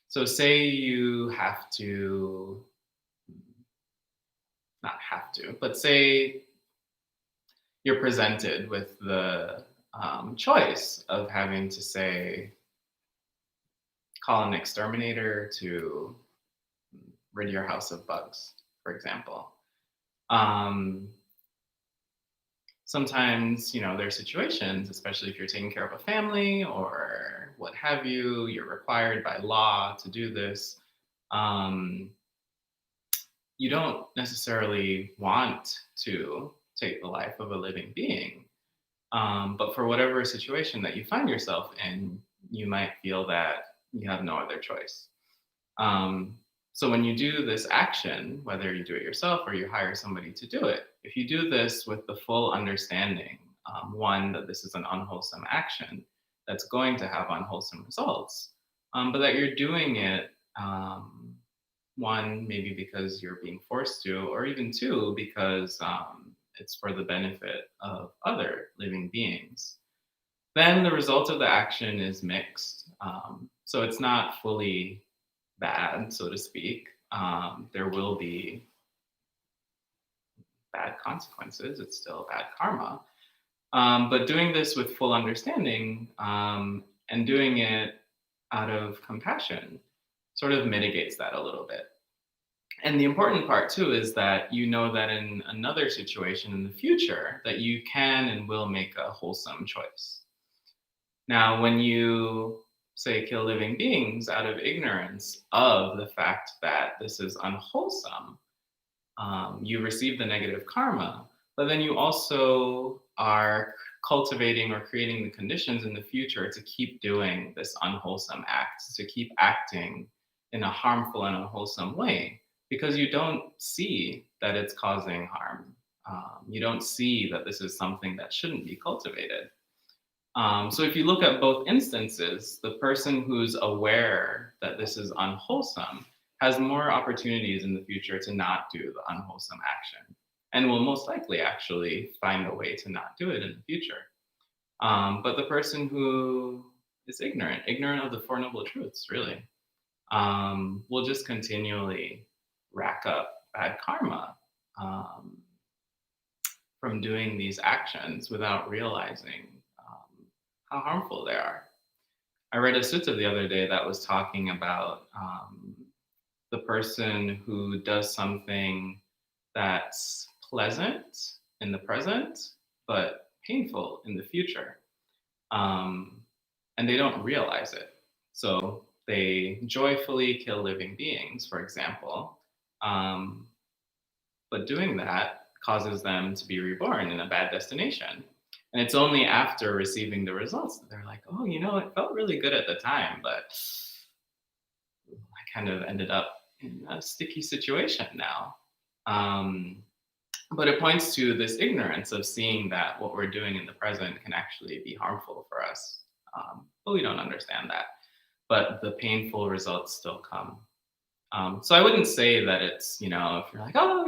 So say you have to, not have to, but say you're presented with the choice of having to say, call an exterminator to rid your house of bugs, for example. sometimes, there are situations, especially if you're taking care of a family or what have you, you're required by law to do this. You don't necessarily want to take the life of a living being. But for whatever situation that you find yourself in, you might feel that you have no other choice. So when you do this action, whether you do it yourself or you hire somebody to do it, if you do this with the full understanding, one, that this is an unwholesome action that's going to have unwholesome results, but that you're doing it, one, maybe because you're being forced to, or even two, because it's for the benefit of other living beings, then the result of the action is mixed. So it's not fully bad, so to speak. There will be bad consequences. It's still bad karma. But doing this with full understanding and doing it out of compassion sort of mitigates that a little bit. And the important part too is that you know that in another situation in the future that you can and will make a wholesome choice. Now, when you say kill living beings out of ignorance of the fact that this is unwholesome, you receive the negative karma, but then you also are cultivating or creating the conditions in the future to keep doing this unwholesome act, to keep acting in a harmful and unwholesome way, because you don't see that it's causing harm. You don't see that this is something that shouldn't be cultivated. So if you look at both instances, the person who's aware that this is unwholesome has more opportunities in the future to not do the unwholesome action, and will most likely actually find a way to not do it in the future. But the person who is ignorant of the Four Noble Truths, really, will just continually rack up bad karma from doing these actions without realizing how harmful they are. I read a sutta the other day that was talking about the person who does something that's pleasant in the present, but painful in the future. And they don't realize it. So they joyfully kill living beings, for example. But doing that causes them to be reborn in a bad destination. And it's only after receiving the results that they're like, oh, it felt really good at the time, but I kind of ended up in a sticky situation now. But it points to this ignorance of seeing that what we're doing in the present can actually be harmful for us. But we don't understand that. But the painful results still come. So I wouldn't say that it's, if you're like, oh,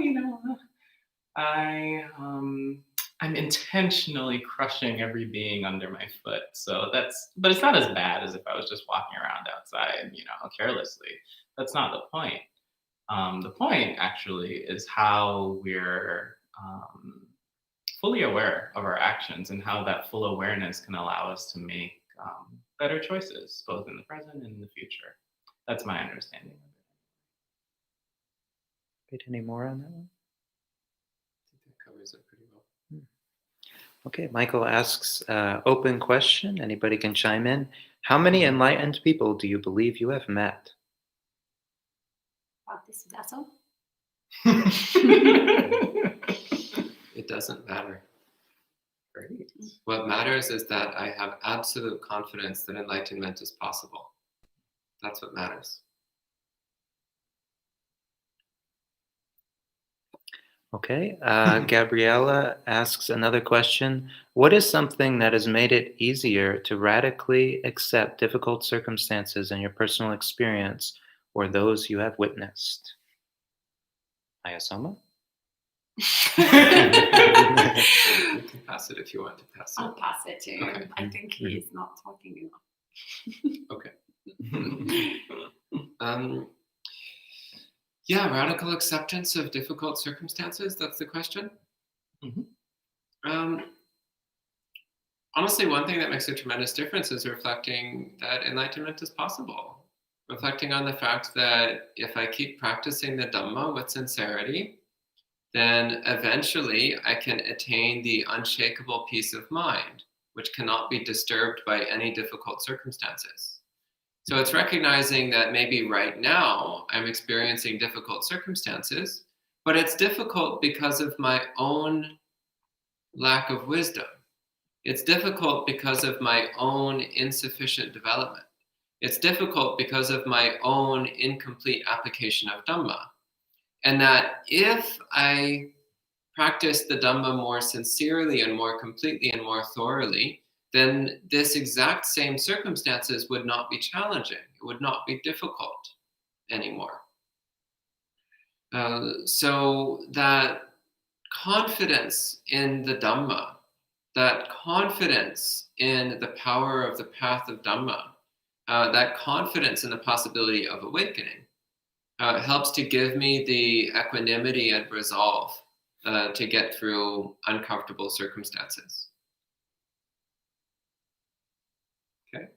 I'm intentionally crushing every being under my foot. But it's not as bad as if I was just walking around outside, carelessly. That's not the point. The point actually is how we're fully aware of our actions and how that full awareness can allow us to make better choices, both in the present and in the future. That's my understanding of it. Wait, any more on that one? I think that covers it pretty well. Okay, Michael asks, open question, anybody can chime in. How many enlightened people do you believe you have met? That's all. It doesn't matter. Great. What matters is that I have absolute confidence that enlightenment is possible. That's what matters. Okay, Gabriella asks another question. What is something that has made it easier to radically accept difficult circumstances in your personal experience or those you have witnessed? Ayasama? You can pass it if you want to pass it. I'll pass it to him. Okay. I think he is not talking enough. Okay. Yeah, radical acceptance of difficult circumstances. That's the question. Honestly, one thing that makes a tremendous difference is reflecting that enlightenment is possible. Reflecting on the fact that if I keep practicing the Dhamma with sincerity, then eventually I can attain the unshakable peace of mind, which cannot be disturbed by any difficult circumstances. So it's recognizing that maybe right now I'm experiencing difficult circumstances, but it's difficult because of my own lack of wisdom. It's difficult because of my own insufficient development. It's difficult because of my own incomplete application of Dhamma. And that if I practice the Dhamma more sincerely and more completely and more thoroughly, then this exact same circumstances would not be challenging. It would not be difficult anymore. So that confidence in the Dhamma, that confidence in the power of the path of Dhamma, that confidence in the possibility of awakening, helps to give me the equanimity and resolve to get through uncomfortable circumstances. Okay.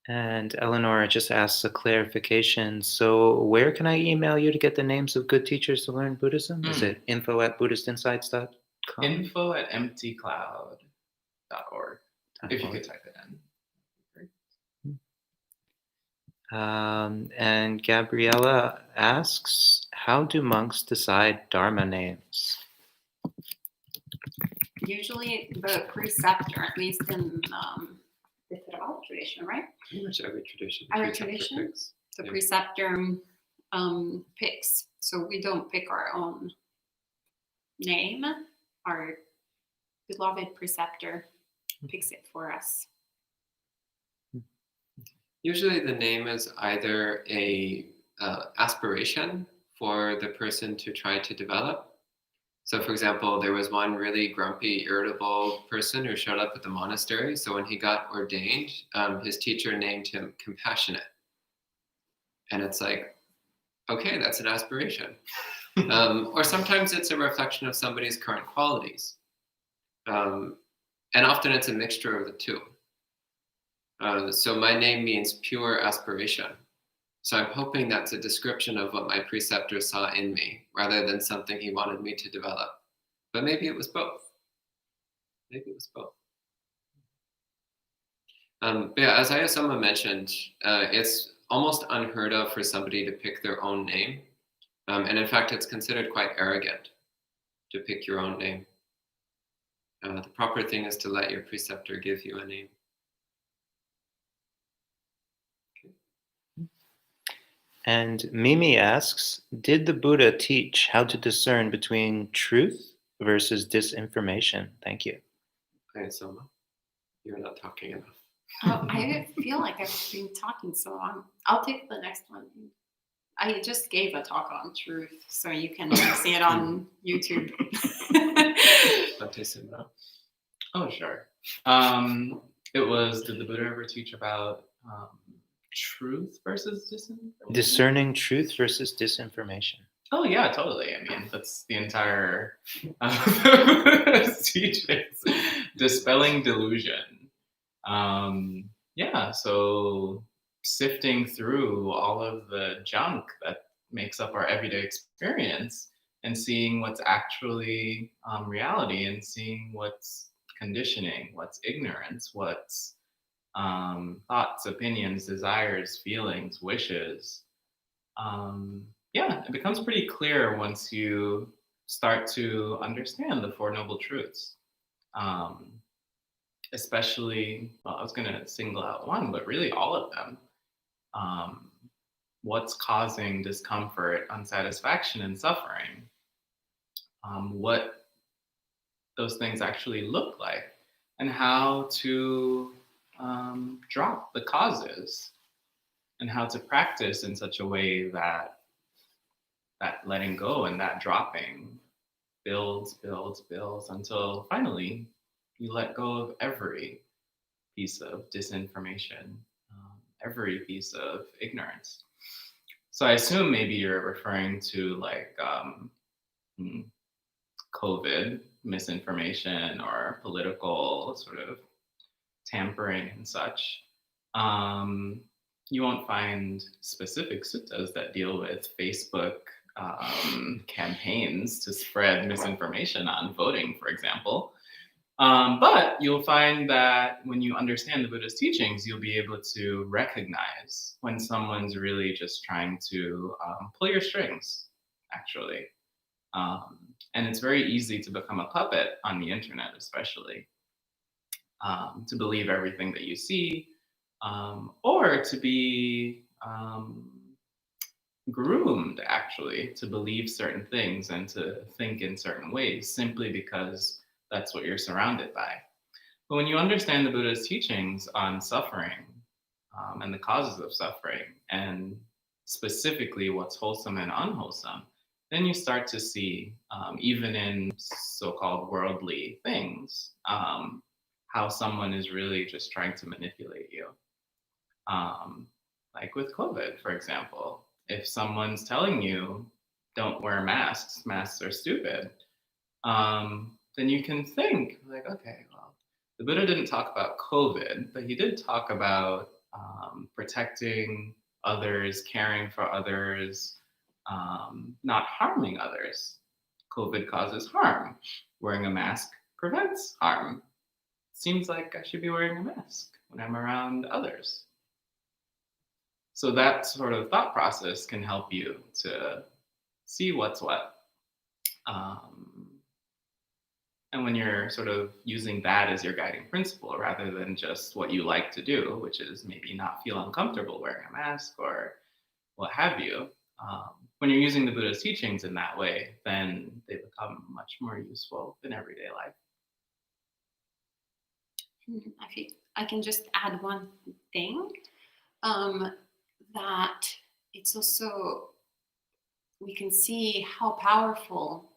And Eleanor just asks a clarification. So where can I email you to get the names of good teachers to learn Buddhism? Is it info@buddhistinsights.com? info@emptycloud.org. If you could type it in. And Gabriella asks, how do monks decide Dharma names? Usually the preceptor, at least in the Theravada tradition, right? Pretty much every tradition. Every preceptor tradition? picks. The Yeah. preceptor picks. So we don't pick our own name. Our beloved preceptor picks it for us. Usually the name is either a aspiration for the person to try to develop. So for example, there was one really grumpy, irritable person who showed up at the monastery. So when he got ordained, his teacher named him Compassionate. And it's like, okay, that's an aspiration. Or sometimes it's a reflection of somebody's current qualities. And often it's a mixture of the two. So my name means pure aspiration. So I'm hoping that's a description of what my preceptor saw in me, rather than something he wanted me to develop. But maybe it was both. Maybe it was both. But yeah, as Ayasama mentioned, it's almost unheard of for somebody to pick their own name. And in fact, it's considered quite arrogant to pick your own name. The proper thing is to let your preceptor give you a name. And Mimi asks, did the Buddha teach how to discern between truth versus disinformation? Thank you. Ayasama, you're not talking enough. Oh, I feel like I've been talking so long. I'll take the next one. I just gave a talk on truth, so you can see it on YouTube. Oh, sure. It was, did the Buddha ever teach about truth versus disinformation? Discerning truth versus disinformation. Oh, yeah, totally. I mean, that's the entire teachings. Dispelling delusion. Yeah, so sifting through all of the junk that makes up our everyday experience and seeing what's actually reality, and seeing what's conditioning, what's ignorance, what's thoughts, opinions, desires, feelings, wishes. Yeah, it becomes pretty clear once you start to understand the Four Noble Truths. Especially, well, I was going to single out one, but really all of them. What's causing discomfort, unsatisfaction, and suffering? What those things actually look like, and how to drop the causes, and how to practice in such a way that letting go and that dropping builds until finally you let go of every piece of disinformation, every piece of ignorance. So I assume maybe you're referring to like COVID misinformation or political sort of tampering and such. you won't find specific suttas that deal with Facebook campaigns to spread misinformation on voting, for example. But you'll find that when you understand the Buddha's teachings, you'll be able to recognize when someone's really just trying to pull your strings, actually. And it's very easy to become a puppet on the internet, especially, to believe everything that you see, or to be groomed, actually, to believe certain things and to think in certain ways simply because that's what you're surrounded by. But when you understand the Buddha's teachings on suffering and the causes of suffering, and specifically what's wholesome and unwholesome, then you start to see, even in so-called worldly things, how someone is really just trying to manipulate you. Like with COVID, for example, if someone's telling you, don't wear masks, masks are stupid, then you can think like, okay, well, the Buddha didn't talk about COVID, but he did talk about protecting others, caring for others, not harming others. COVID causes harm. Wearing a mask prevents harm. Seems like I should be wearing a mask when I'm around others. So that sort of thought process can help you to see what's what. And when you're sort of using that as your guiding principle rather than just what you like to do, which is maybe not feel uncomfortable wearing a mask or what have you, when you're using the Buddha's teachings in that way, then they become much more useful in everyday life. I think I can just add one thing, that it's also, we can see how powerful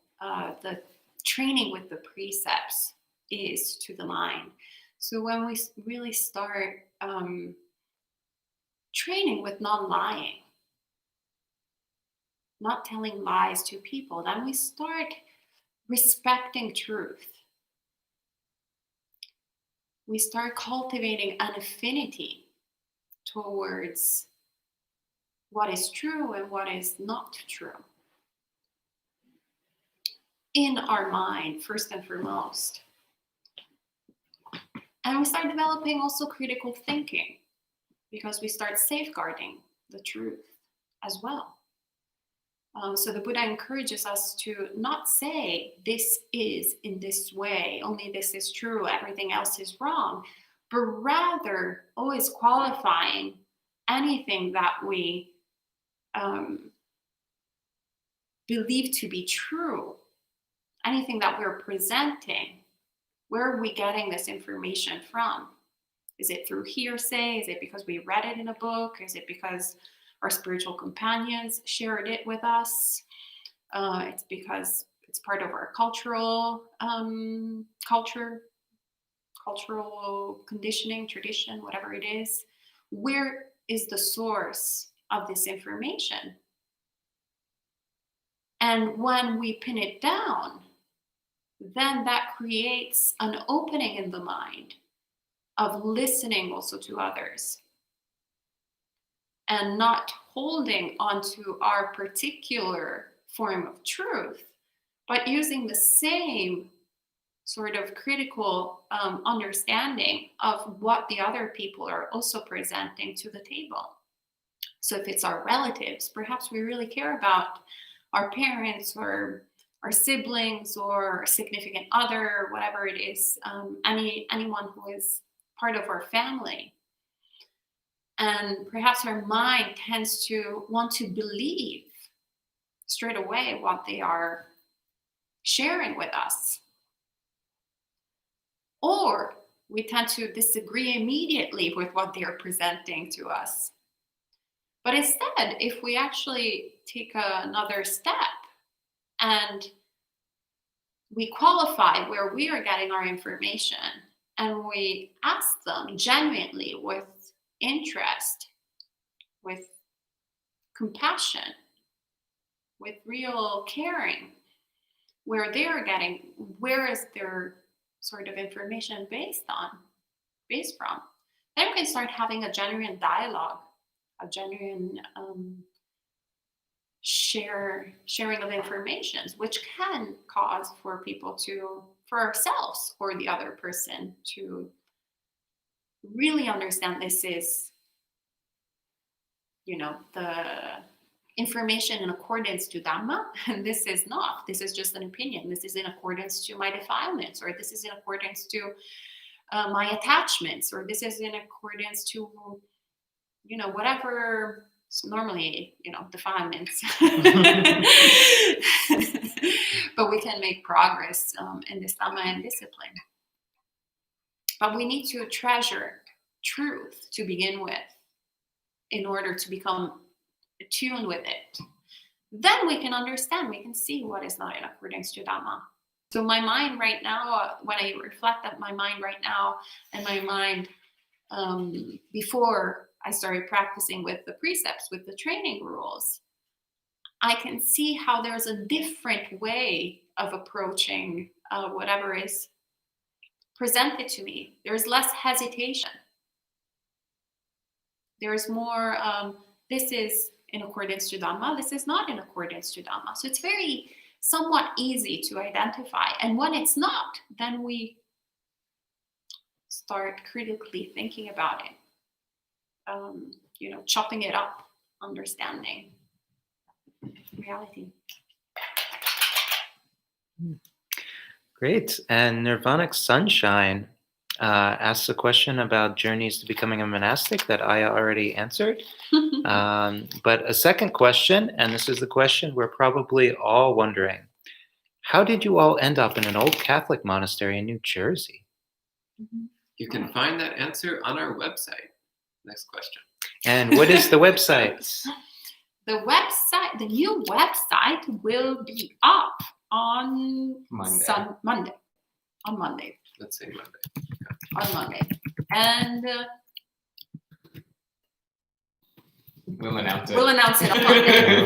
the training with the precepts is to the mind. So when we really start training with non-lying, not telling lies to people, then we start respecting truth. We start cultivating an affinity towards what is true and what is not true in our mind, first and foremost. And we start developing also critical thinking because we start safeguarding the truth as well. So the Buddha encourages us to not say this is in this way, only this is true, everything else is wrong, but rather always qualifying anything that we believe to be true, anything that we're presenting. Where are we getting this information from? Is it through hearsay? Is it because we read it in a book? Is it because our spiritual companions shared it with us? It's because it's part of our cultural conditioning, tradition, whatever it is. Where is the source of this information? And when we pin it down, then that creates an opening in the mind of listening also to others and not holding onto our particular form of truth, but using the same sort of critical understanding of what the other people are also presenting to the table. So if it's our relatives, perhaps we really care about our parents or our siblings or a significant other, whatever it is, anyone who is part of our family. And perhaps our mind tends to want to believe straight away what they are sharing with us. Or we tend to disagree immediately with what they are presenting to us. But instead, if we actually take another step and we qualify where we are getting our information and we ask them genuinely with interest, with compassion, with real caring, where they're getting, where is their sort of information based from, then we can start having a genuine dialogue a genuine sharing of information, which can cause for people for ourselves or the other person to really understand this is, the information in accordance to Dhamma, and this is not. This is just an opinion. This is in accordance to my defilements, or this is in accordance to my attachments, or this is in accordance to, whatever normally, defilements. But we can make progress in this Dhamma and discipline. But we need to treasure truth to begin with in order to become attuned with it. Then we can understand, we can see what is not in accordance to Dhamma. So my mind right now, when I reflect on my mind right now, and my mind before I started practicing with the precepts, with the training rules, I can see how there's a different way of approaching whatever is presented to me. There's less hesitation. There's more, this is in accordance to Dhamma, this is not in accordance to Dhamma. So it's very somewhat easy to identify. And when it's not, then we start critically thinking about it. Chopping it up, understanding reality. Great. And Nirvanic Sunshine asks a question about journeys to becoming a monastic that I already answered. But a second question, and this is the question we're probably all wondering. How did you all end up in an old Catholic monastery in New Jersey? You can find that answer on our website. Next question. And what is the website? The new website will be up on Monday. On Monday. Let's say Monday. On Monday. And we'll announce it. We'll announce it on Monday.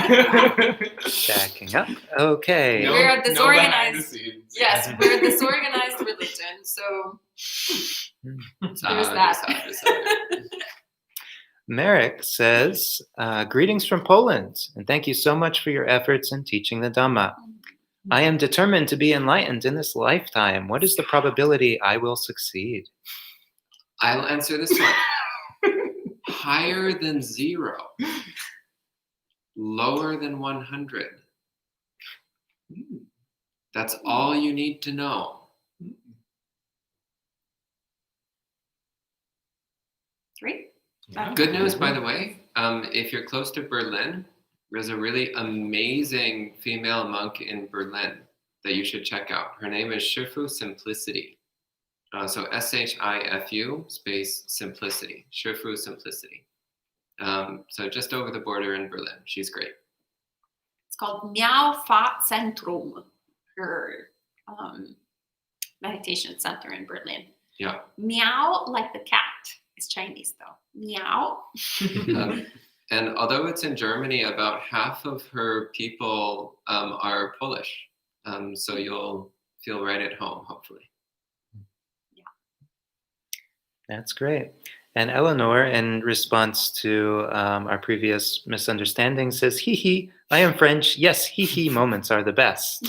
Okay. Backing up. Okay. We're a disorganized. Yes. We're a disorganized religion, so there's that. Merrick says, greetings from Poland, and thank you so much for your efforts in teaching the Dhamma. I am determined to be enlightened in this lifetime. What is the probability I will succeed? I'll answer this one. Higher than 0. Lower than 100. That's all you need to know. Great. Good news, by the way, if you're close to Berlin, there's a really amazing female monk in Berlin that you should check out. Her name is Shifu Simplicity. So SHIFU space Simplicity. Shifu Simplicity. So just over the border in Berlin. She's great. It's called Miao Fa Zentrum, her meditation center in Berlin. Yeah. Meow, like the cat. It's Chinese though. Meow. And although it's in Germany, about half of her people are Polish. So you'll feel right at home, hopefully. Yeah. That's great. And Eleanor, in response to our previous misunderstanding, says, hee hee, I am French. Yes, hee hee moments are the best.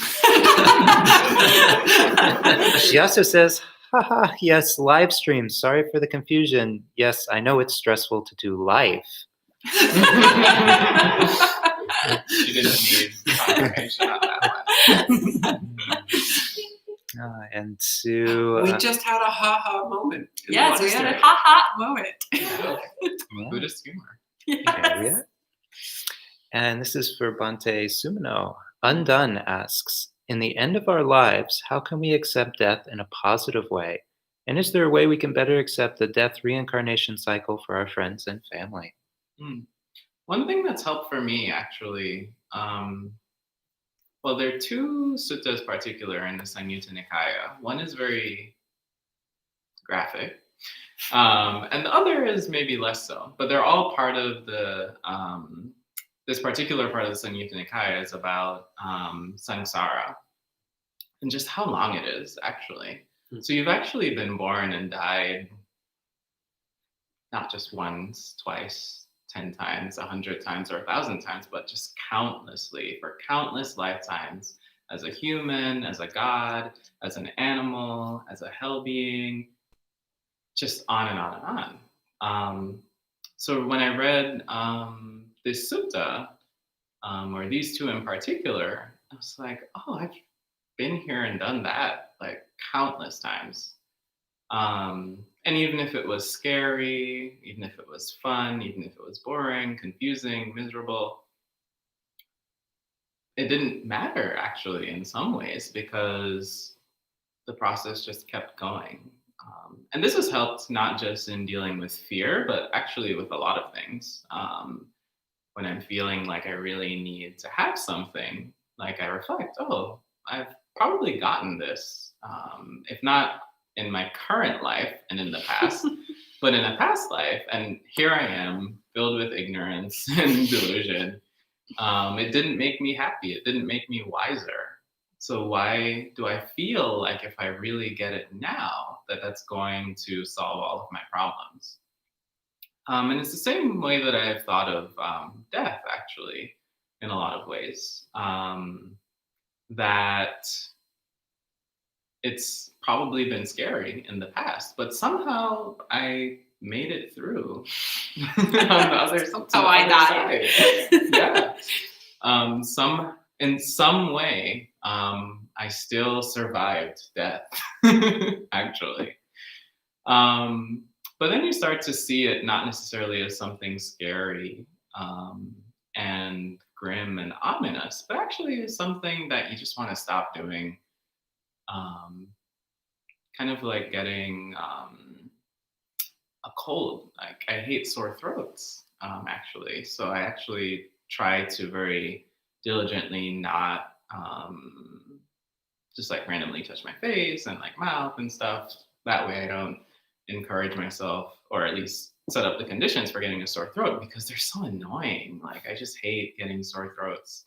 She also says, haha, yes, live stream. Sorry for the confusion. Yes, I know it's stressful to do live. She didn't need confirmation on that one. And to... we just had a ha-ha moment. Yes, we had a ha-ha moment. Buddhist humor. Yes. There we are. And this is for Bhante Sumino. Undone asks, in the end of our lives, how can we accept death in a positive way? And is there a way we can better accept the death reincarnation cycle for our friends and family? One thing that's helped for me, actually, well, there are 2 suttas particular in the Samyutta Nikaya. One is very graphic, and the other is maybe less so. But they're all part of the, this particular part of the Samyutta Nikaya is about samsara and just how long it is, actually. So you've actually been born and died not just once, twice, 10 times, 100 times, or 1,000 times, but just countlessly for countless lifetimes as a human, as a god, as an animal, as a hell being, just on and on and on. So when I read this sutta, or these two in particular, I was like, oh, I've been here and done that like countless times. And even if it was scary, even if it was fun, even if it was boring, confusing, miserable, it didn't matter actually in some ways because the process just kept going. And this has helped not just in dealing with fear, but actually with a lot of things. When I'm feeling like I really need to have something, like I reflect, oh, I've probably gotten this. If not in my current life and in the past, but in a past life. And here I am, filled with ignorance and delusion. It didn't make me happy. It didn't make me wiser. So why do I feel like if I really get it now, that that's going to solve all of my problems? And it's the same way that I've thought of death, actually, in a lot of ways. That it's probably been scary in the past, but somehow I made it through on the other, So I died. side. Yeah. In some way, I still survived death, actually. But then you start to see it not necessarily as something scary and grim and ominous, but actually as something that you just want to stop doing. Kind of like getting a cold. Like I hate sore throats, actually. So I actually try to very diligently not just like randomly touch my face and like mouth and stuff. That way I don't encourage myself, or at least set up the conditions for getting a sore throat because they're so annoying. Like I just hate getting sore throats.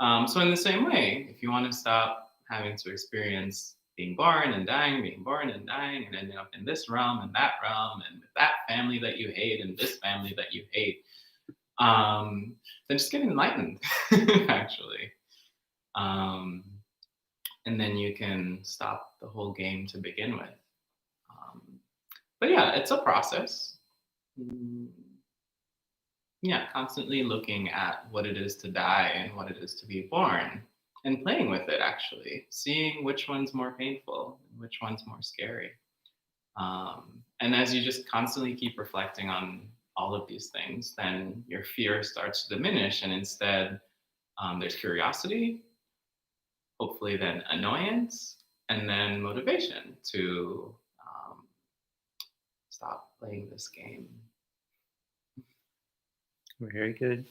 So in the same way, if you want to stop having to experience being born and dying, and ending up in this realm and that realm, and with that family that you hate and this family that you hate, then just get enlightened, actually. And then you can stop the whole game to begin with. But yeah, it's a process. Yeah, constantly looking at what it is to die and what it is to be born, and playing with it, actually, seeing which one's more painful and which one's more scary. And as you just constantly keep reflecting on all of these things, then your fear starts to diminish, and instead there's curiosity, hopefully then annoyance, and then motivation to stop playing this game. Very good.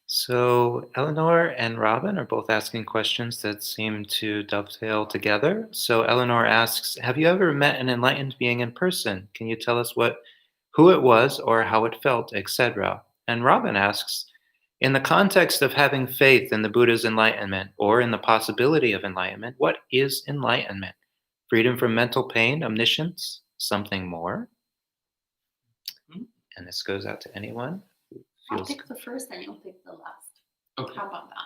So Eleanor and Robin are both asking questions that seem to dovetail together. So Eleanor asks, have you ever met an enlightened being in person? Can you tell us who it was or how it felt, etc.? And Robin asks, in the context of having faith in the Buddha's enlightenment or in the possibility of enlightenment, what is enlightenment? Freedom from mental pain, omniscience, something more? And this goes out to anyone who I'll feels pick the first and you'll pick the last. Okay. How about that?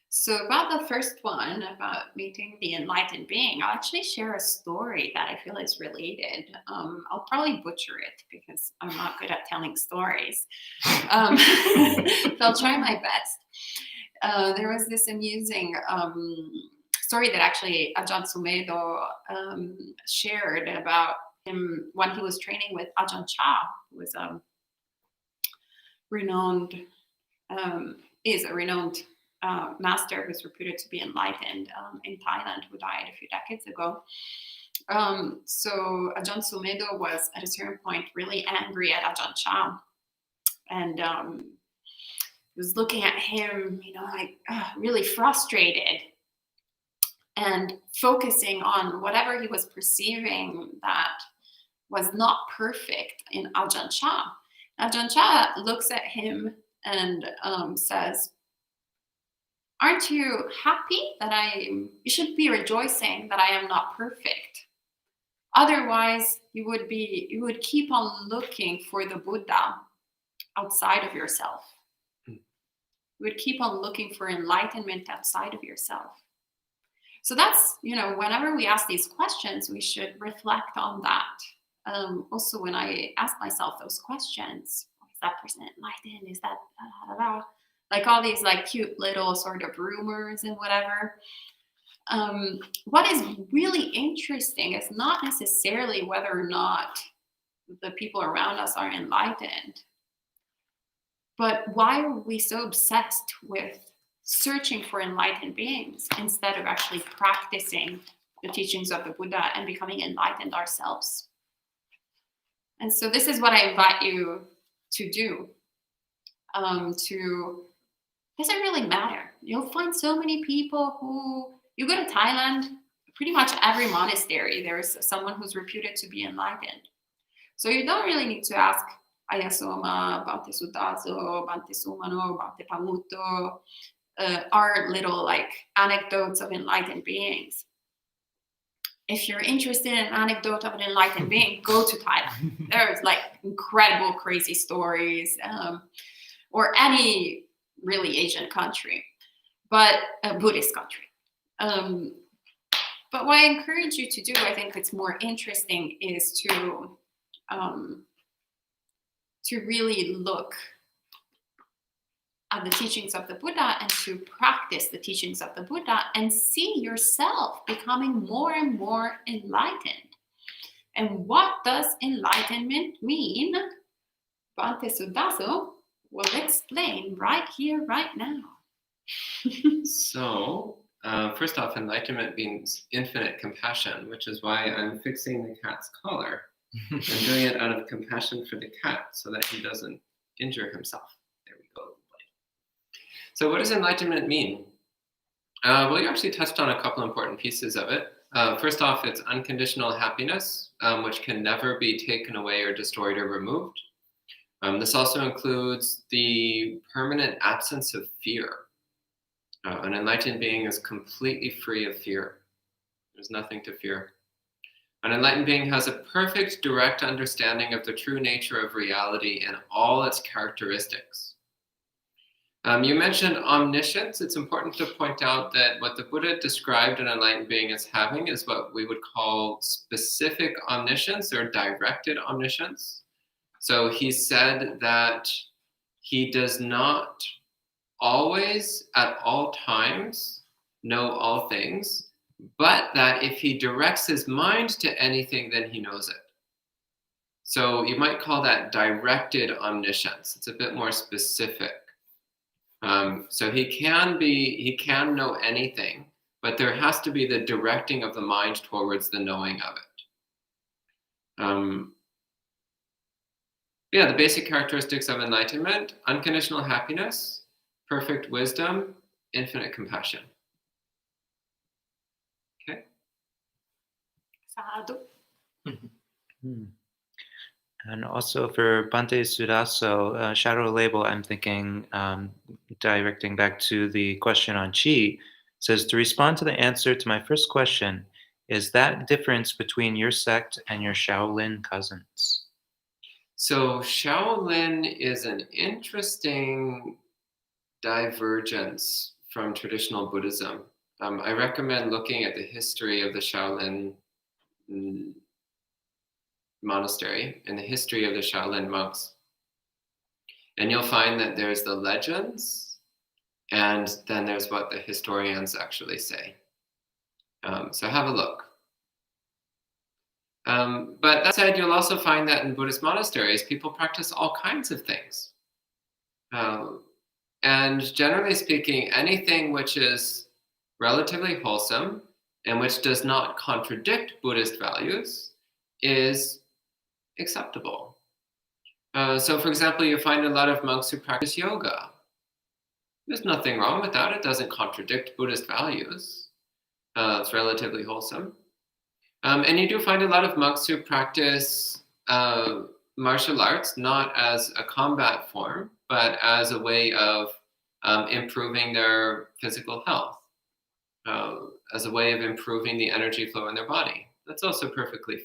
So about the first one, about meeting the enlightened being, I'll actually share a story that I feel is related. I'll probably butcher it because I'm not good at telling stories. But I'll try my best. There was this amusing story that actually Ajahn Sumedho shared about him when he was training with Ajahn Chah, who was is a renowned master who's reputed to be enlightened in Thailand, who died a few decades ago. So Ajahn Sumedho was at a certain point really angry at Ajahn Chah, and was looking at him, really frustrated, and focusing on whatever he was perceiving that was not perfect in Ajahn Chah. Ajahn Chah looks at him and says, aren't you happy that you should be rejoicing that I am not perfect? Otherwise, you would keep on looking for the Buddha outside of yourself. You would keep on looking for enlightenment outside of yourself. So that's, whenever we ask these questions, we should reflect on that. Also, when I ask myself those questions, is that person enlightened? Is that like all these like cute little sort of rumors and whatever. What is really interesting is not necessarily whether or not the people around us are enlightened, but why are we so obsessed with searching for enlightened beings instead of actually practicing the teachings of the Buddha and becoming enlightened ourselves? And so this is what I invite you to do. Doesn't really matter. You'll find so many people who, you go to Thailand, pretty much every monastery, there's someone who's reputed to be enlightened. So you don't really need to ask Ayasoma, Bhante Sudaso, Bhante Sumano, Bhante Pamuto, our little like anecdotes of enlightened beings. If you're interested in an anecdote of an enlightened being, go to Thailand. There's like incredible, crazy stories, or any really Asian country, but a Buddhist country. But what I encourage you to do, I think it's more interesting, is to really look at the teachings of the Buddha and to practice the teachings of the Buddha and see yourself becoming more and more enlightened. And what does enlightenment mean? Bhante Sudaso will explain right here, right now. So, first off, enlightenment means infinite compassion, which is why I'm fixing the cat's collar. I'm doing it out of compassion for the cat so that he doesn't injure himself. There we go. So what does enlightenment mean? Well, you actually touched on a couple important pieces of it. First off, it's unconditional happiness, which can never be taken away or destroyed or removed. This also includes the permanent absence of fear. An enlightened being is completely free of fear. There's nothing to fear. An enlightened being has a perfect, direct understanding of the true nature of reality and all its characteristics. You mentioned omniscience. It's important to point out that what the Buddha described an enlightened being as having is what we would call specific omniscience or directed omniscience. So he said that he does not always, at all times, know all things, but that if he directs his mind to anything, then he knows it. So you might call that directed omniscience. It's a bit more specific. So he can know anything, but there has to be the directing of the mind towards the knowing of it. The basic characteristics of enlightenment: unconditional happiness, perfect wisdom, infinite compassion. Okay. Sadhu. And also for Bhante Sudaso, shadow label, I'm thinking, directing back to the question on chi, says, to respond to the answer to my first question, is that difference between your sect and your Shaolin cousins? So Shaolin is an interesting divergence from traditional Buddhism. I recommend looking at the history of the Shaolin monastery and the history of the Shaolin monks. And you'll find that there's the legends, and then there's what the historians actually say. So have a look. But that said, you'll also find that in Buddhist monasteries, people practice all kinds of things. And generally speaking, anything which is relatively wholesome and which does not contradict Buddhist values is acceptable. So for example, you find a lot of monks who practice yoga. There's nothing wrong with that. It doesn't contradict Buddhist values. It's relatively wholesome. And you do find a lot of monks who practice martial arts, not as a combat form, but as a way of improving their physical health, as a way of improving the energy flow in their body. That's also perfectly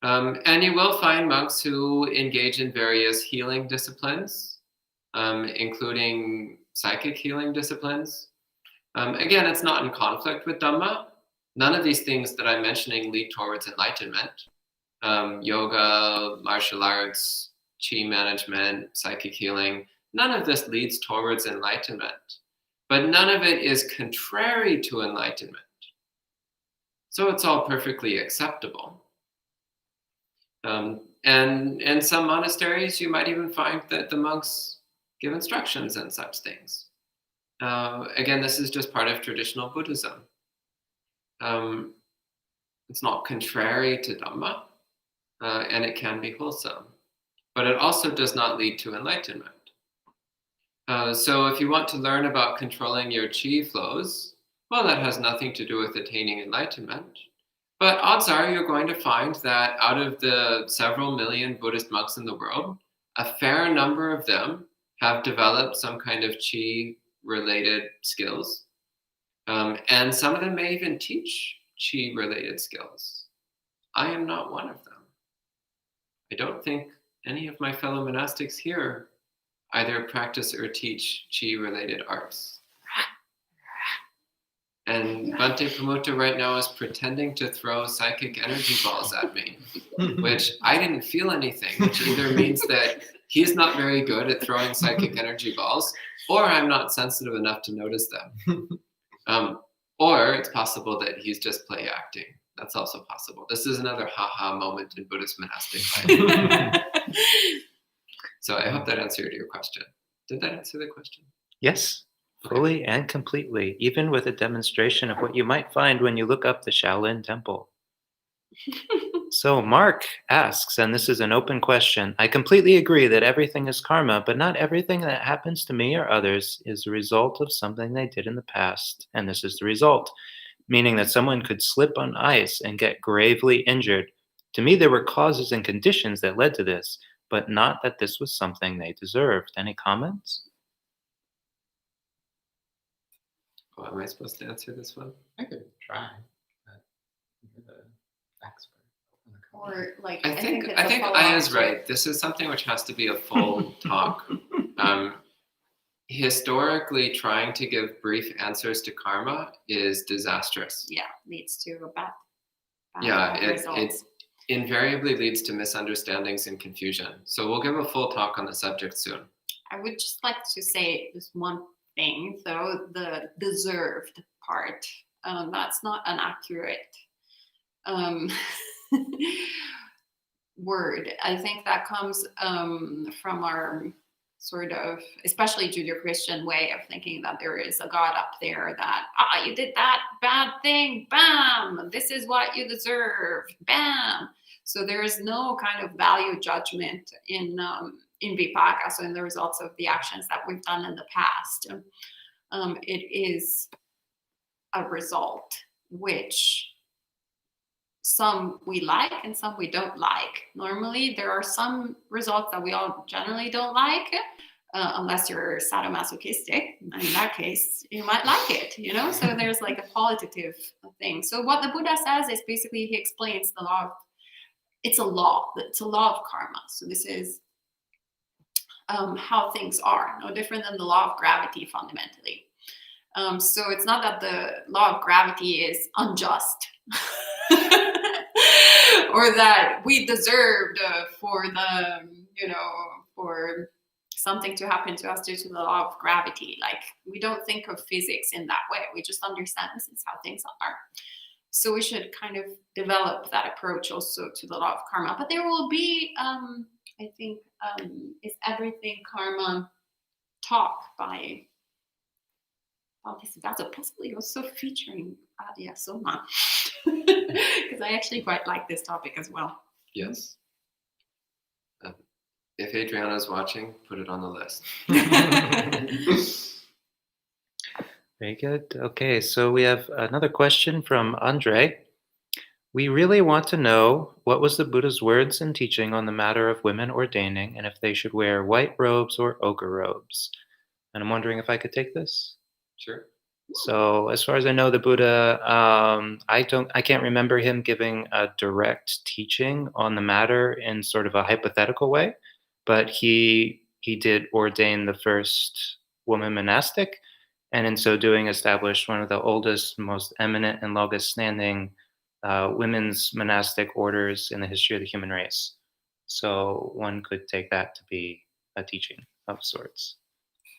fine. And you will find monks who engage in various healing disciplines, including psychic healing disciplines. Again, it's not in conflict with Dhamma. None of these things that I'm mentioning lead towards enlightenment. Yoga, martial arts, chi management, psychic healing, none of this leads towards enlightenment. But none of it is contrary to enlightenment. So it's all perfectly acceptable. And in some monasteries, you might even find that the monks give instructions in such things. Again, this is just part of traditional Buddhism. It's not contrary to Dhamma, and it can be wholesome. But it also does not lead to enlightenment. So if you want to learn about controlling your chi flows, well, that has nothing to do with attaining enlightenment. But odds are you're going to find that out of the several million Buddhist monks in the world, a fair number of them have developed some kind of chi-related skills. And some of them may even teach chi-related skills. I am not one of them. I don't think any of my fellow monastics here either practice or teach chi-related arts. And Bhante Pramutta right now is pretending to throw psychic energy balls at me, which I didn't feel anything, which either means that he's not very good at throwing psychic energy balls, or I'm not sensitive enough to notice them. Or it's possible that he's just play acting. That's also possible. This is another haha moment in Buddhist monastic life. So I hope that answered your question. Did that answer the question? Yes, fully and completely, even with a demonstration of what you might find when you look up the Shaolin Temple. So Mark asks, and this is an open question, I completely agree that everything is karma, but not everything that happens to me or others is a result of something they did in the past, and this is the result, meaning that someone could slip on ice and get gravely injured. To me, there were causes and conditions that led to this, but not that this was something they deserved. Any comments? Oh, am I supposed to answer this one? I could try, but you're the expert. Or like I think it's a follow-up Aya's to- right. This is something which has to be a full talk. Historically, trying to give brief answers to karma is disastrous. Yeah, leads to a bad Yeah, it results. invariably leads to misunderstandings and confusion. So we'll give a full talk on the subject soon. I would just like to say this one thing, though, the deserved part. That's not an accurate word. I think that comes from our sort of, especially Judeo-Christian way of thinking that there is a God up there that, you did that bad thing, bam, this is what you deserve, bam. So there is no kind of value judgment in Vipaka, so in the results of the actions that we've done in the past. It is a result which some we like and some we don't like. Normally, there are some results that we all generally don't like, unless you're sadomasochistic. In that case, you might like it, you know? So there's like a qualitative thing. So what the Buddha says is basically he explains the law of, it's a law of karma. So this is how things are, no different than the law of gravity fundamentally. So it's not that the law of gravity is unjust or that we deserved for something to happen to us due to the law of gravity. Like, we don't think of physics in that way. We just understand this is how things are. So we should kind of develop that approach also to the law of karma. But there will be, I think, Is Everything Karma talk by that's possibly also featuring Adya Soma, because I actually quite like this topic as well. Yes. If Adriana's watching, put it on the list. Very good. Okay, so we have another question from Andre. We really want to know what was the Buddha's words and teaching on the matter of women ordaining and if they should wear white robes or ochre robes. And I'm wondering if I could take this. Sure. So as far as I know, the Buddha, I can't remember him giving a direct teaching on the matter in sort of a hypothetical way, but he did ordain the first woman monastic, and in so doing established one of the oldest, most eminent, and longest standing women's monastic orders in the history of the human race. So one could take that to be a teaching of sorts.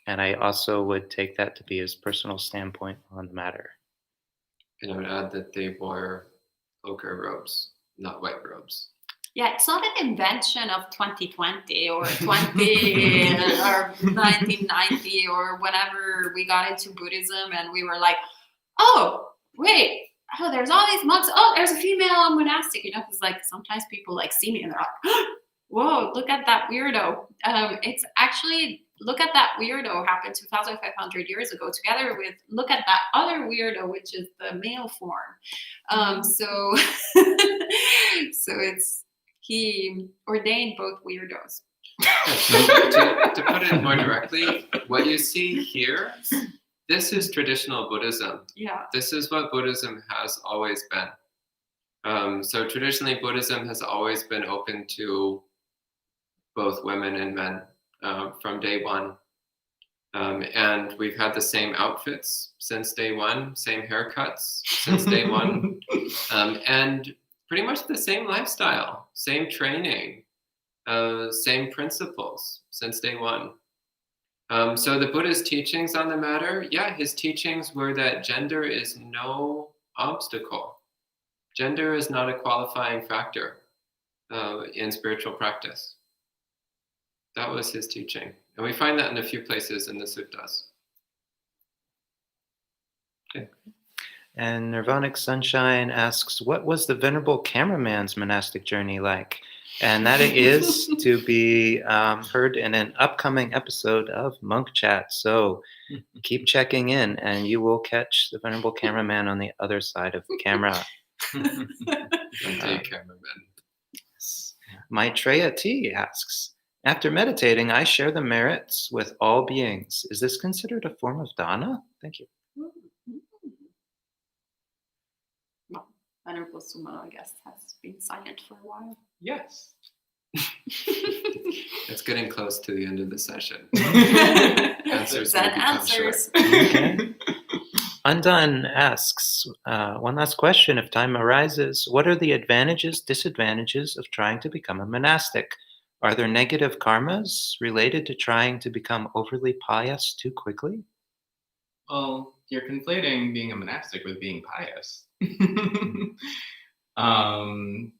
And I also would take that to be his personal standpoint on the matter. And I would add that they wore ochre robes, not white robes. Yeah, it's not an invention of 2020 or 20 or 1990 or whenever we got into Buddhism and we were like, oh, wait, oh, there's all these monks. Oh, there's a female monastic. You know, it's like sometimes people like see me and they're like, whoa, look at that weirdo. It's actually, look at that weirdo happened 2,500 years ago together with, look at that other weirdo, which is the male form. So it's, he ordained both weirdos. To put it more directly, what you see here, this is traditional Buddhism. Yeah. This is what Buddhism has always been. So traditionally, Buddhism has always been open to both women and men from day one. And we've had the same outfits since day one, same haircuts since day one, and pretty much the same lifestyle, same training, same principles since day one. So the Buddha's teachings on the matter, yeah, his teachings were that gender is no obstacle. Gender is not a qualifying factor in spiritual practice. That was his teaching. And we find that in a few places in the suttas. Okay. And Nirvanic Sunshine asks, what was the Venerable Cameraman's monastic journey like? And that is to be heard in an upcoming episode of Monk Chat. So keep checking in and you will catch the Venerable Cameraman on the other side of the camera. Cameraman. Maitreya T asks, after meditating, I share the merits with all beings. Is this considered a form of dana? Thank you. Well, Venerable Sumo, I guess, has been silent for a while. Yes. It's getting close to the end of the session. Answers Then will become answers. short. Okay. Undone asks, one last question. If time arises, what are the advantages, disadvantages of trying to become a monastic? Are there negative karmas related to trying to become overly pious too quickly? Well, you're conflating being a monastic with being pious.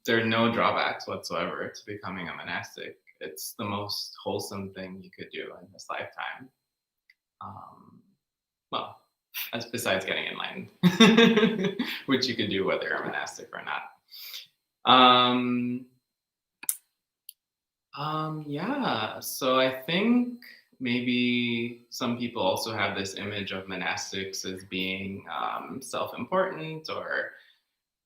There are no drawbacks whatsoever to becoming a monastic. It's the most wholesome thing you could do in this lifetime. Well, as besides getting enlightened, which you could do whether you're a monastic or not. Yeah, so I think maybe some people also have this image of monastics as being self-important, or,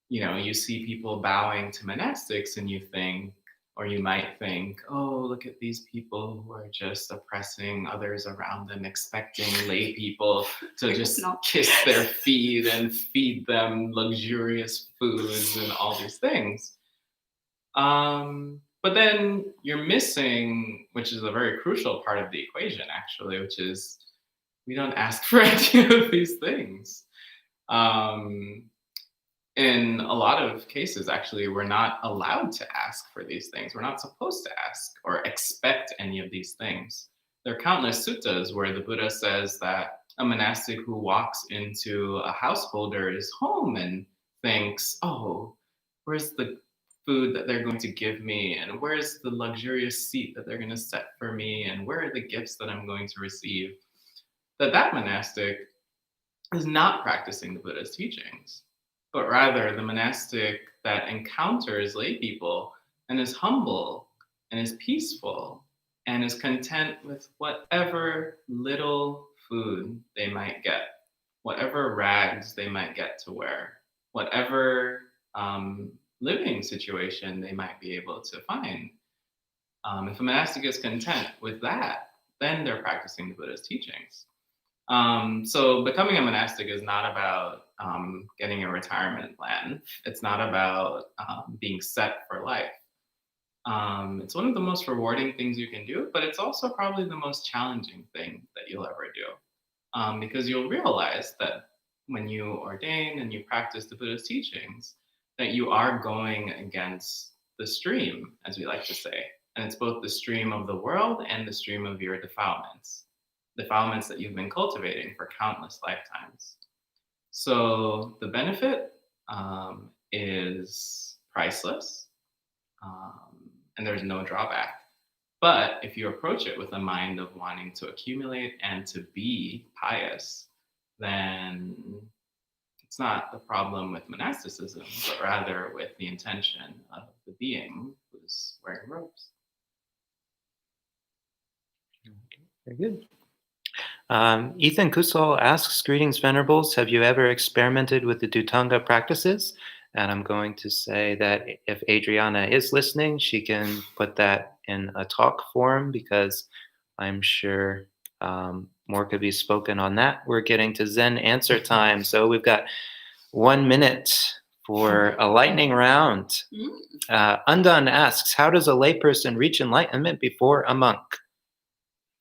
you know, you see people bowing to monastics and you think, or you might think, oh, look at these people who are just oppressing others around them, expecting lay people to just kiss their feet and feed them luxurious foods and all these things. But then you're missing, which is a very crucial part of the equation, actually, which is we don't ask for any of these things. In a lot of cases, actually, we're not allowed to ask for these things. We're not supposed to ask or expect any of these things. There are countless suttas where the Buddha says that a monastic who walks into a householder's home and thinks, oh, where's the food that they're going to give me, and where's the luxurious seat that they're going to set for me, and where are the gifts that I'm going to receive, that monastic is not practicing the Buddha's teachings, but rather the monastic that encounters lay people and is humble and is peaceful and is content with whatever little food they might get, whatever rags they might get to wear, whatever living situation they might be able to find. If a monastic is content with that, then they're practicing the Buddha's teachings. So becoming a monastic is not about getting a retirement plan. It's not about being set for life. It's one of the most rewarding things you can do, but it's also probably the most challenging thing that you'll ever do. Because you'll realize that when you ordain and you practice the Buddha's teachings, that you are going against the stream, as we like to say. And it's both the stream of the world and the stream of your defilements that you've been cultivating for countless lifetimes. So the benefit is priceless, and there's no drawback. But if you approach it with a mind of wanting to accumulate and to be pious, then it's not the problem with monasticism, but rather with the intention of the being who's wearing robes. Very good. Ethan Kusal asks, greetings, Venerables. Have you ever experimented with the Dhutanga practices? And I'm going to say that if Adriana is listening, she can put that in a talk form, because I'm sure more could be spoken on that. We're getting to Zen answer time. So we've got 1 minute for a lightning round. Undone asks, how does a layperson reach enlightenment before a monk?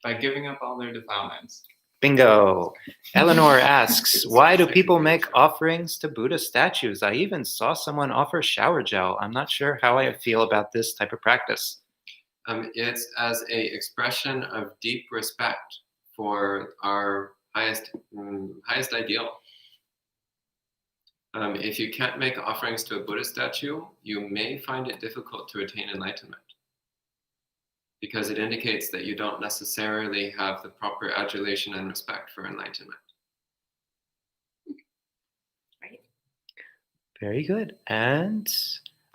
By giving up all their defilements. Bingo. Eleanor asks, why do people make offerings to Buddha statues? I even saw someone offer shower gel. I'm not sure how I feel about this type of practice. It's as a expression of deep respect for our highest ideal. If you can't make offerings to a Buddha statue, you may find it difficult to attain enlightenment, because it indicates that you don't necessarily have the proper adulation and respect for enlightenment. Right. Very good. And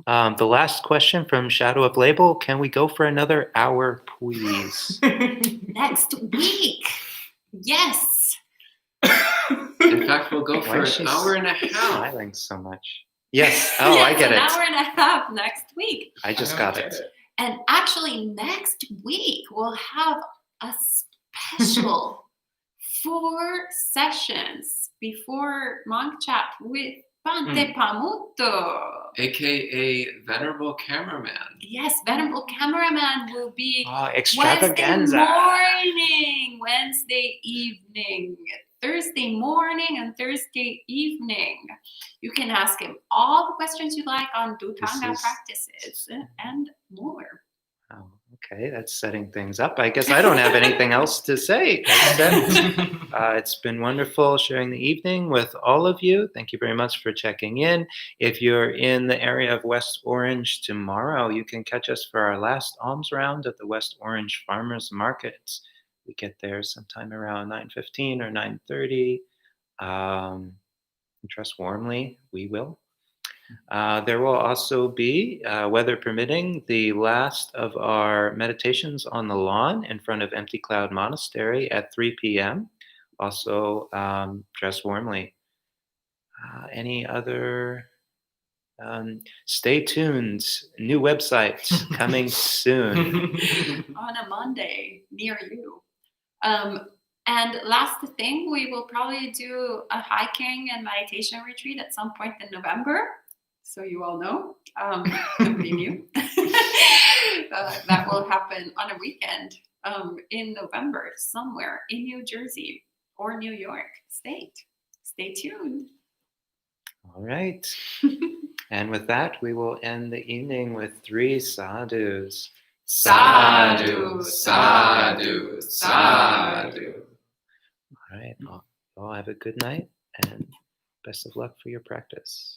the last question from Shadow of Label, can we go for another hour, please? Next week. Yes. In fact, we'll go for Why an hour and a half. Smiling so much. Yes. Oh, Yes, I get it. An hour and a half next week. I just got it. And actually, next week, we'll have a special 4 sessions before monk chat with Bhante Pamuto. AKA Venerable Cameraman. Yes, Venerable Cameraman will be Extravaganza. Wednesday evening, Thursday morning, and Thursday evening. You can ask him all the questions you like on Dhutanga practices and more. Oh, okay, that's setting things up. I guess I don't have anything else to say, except it's been wonderful sharing the evening with all of you. Thank you very much for checking in. If you're in the area of West Orange tomorrow, you can catch us for our last alms round at the West Orange Farmers Market. We get there sometime around 9:15 or 9:30. Trust warmly, we will. There will also be, weather permitting, the last of our meditations on the lawn in front of Empty Cloud Monastery at 3 p.m. Also, dress warmly. Any other? Stay tuned. New website coming soon. On a Monday near you. And last thing, we will probably do a hiking and meditation retreat at some point in November. So you all know, nobody knew. That will happen on a weekend in November, somewhere in New Jersey or New York State. Stay tuned. All right. And with that, we will end the evening with 3 sadhus. Sadhu, sadhu, sadhu. All right. All have a good night and best of luck for your practice.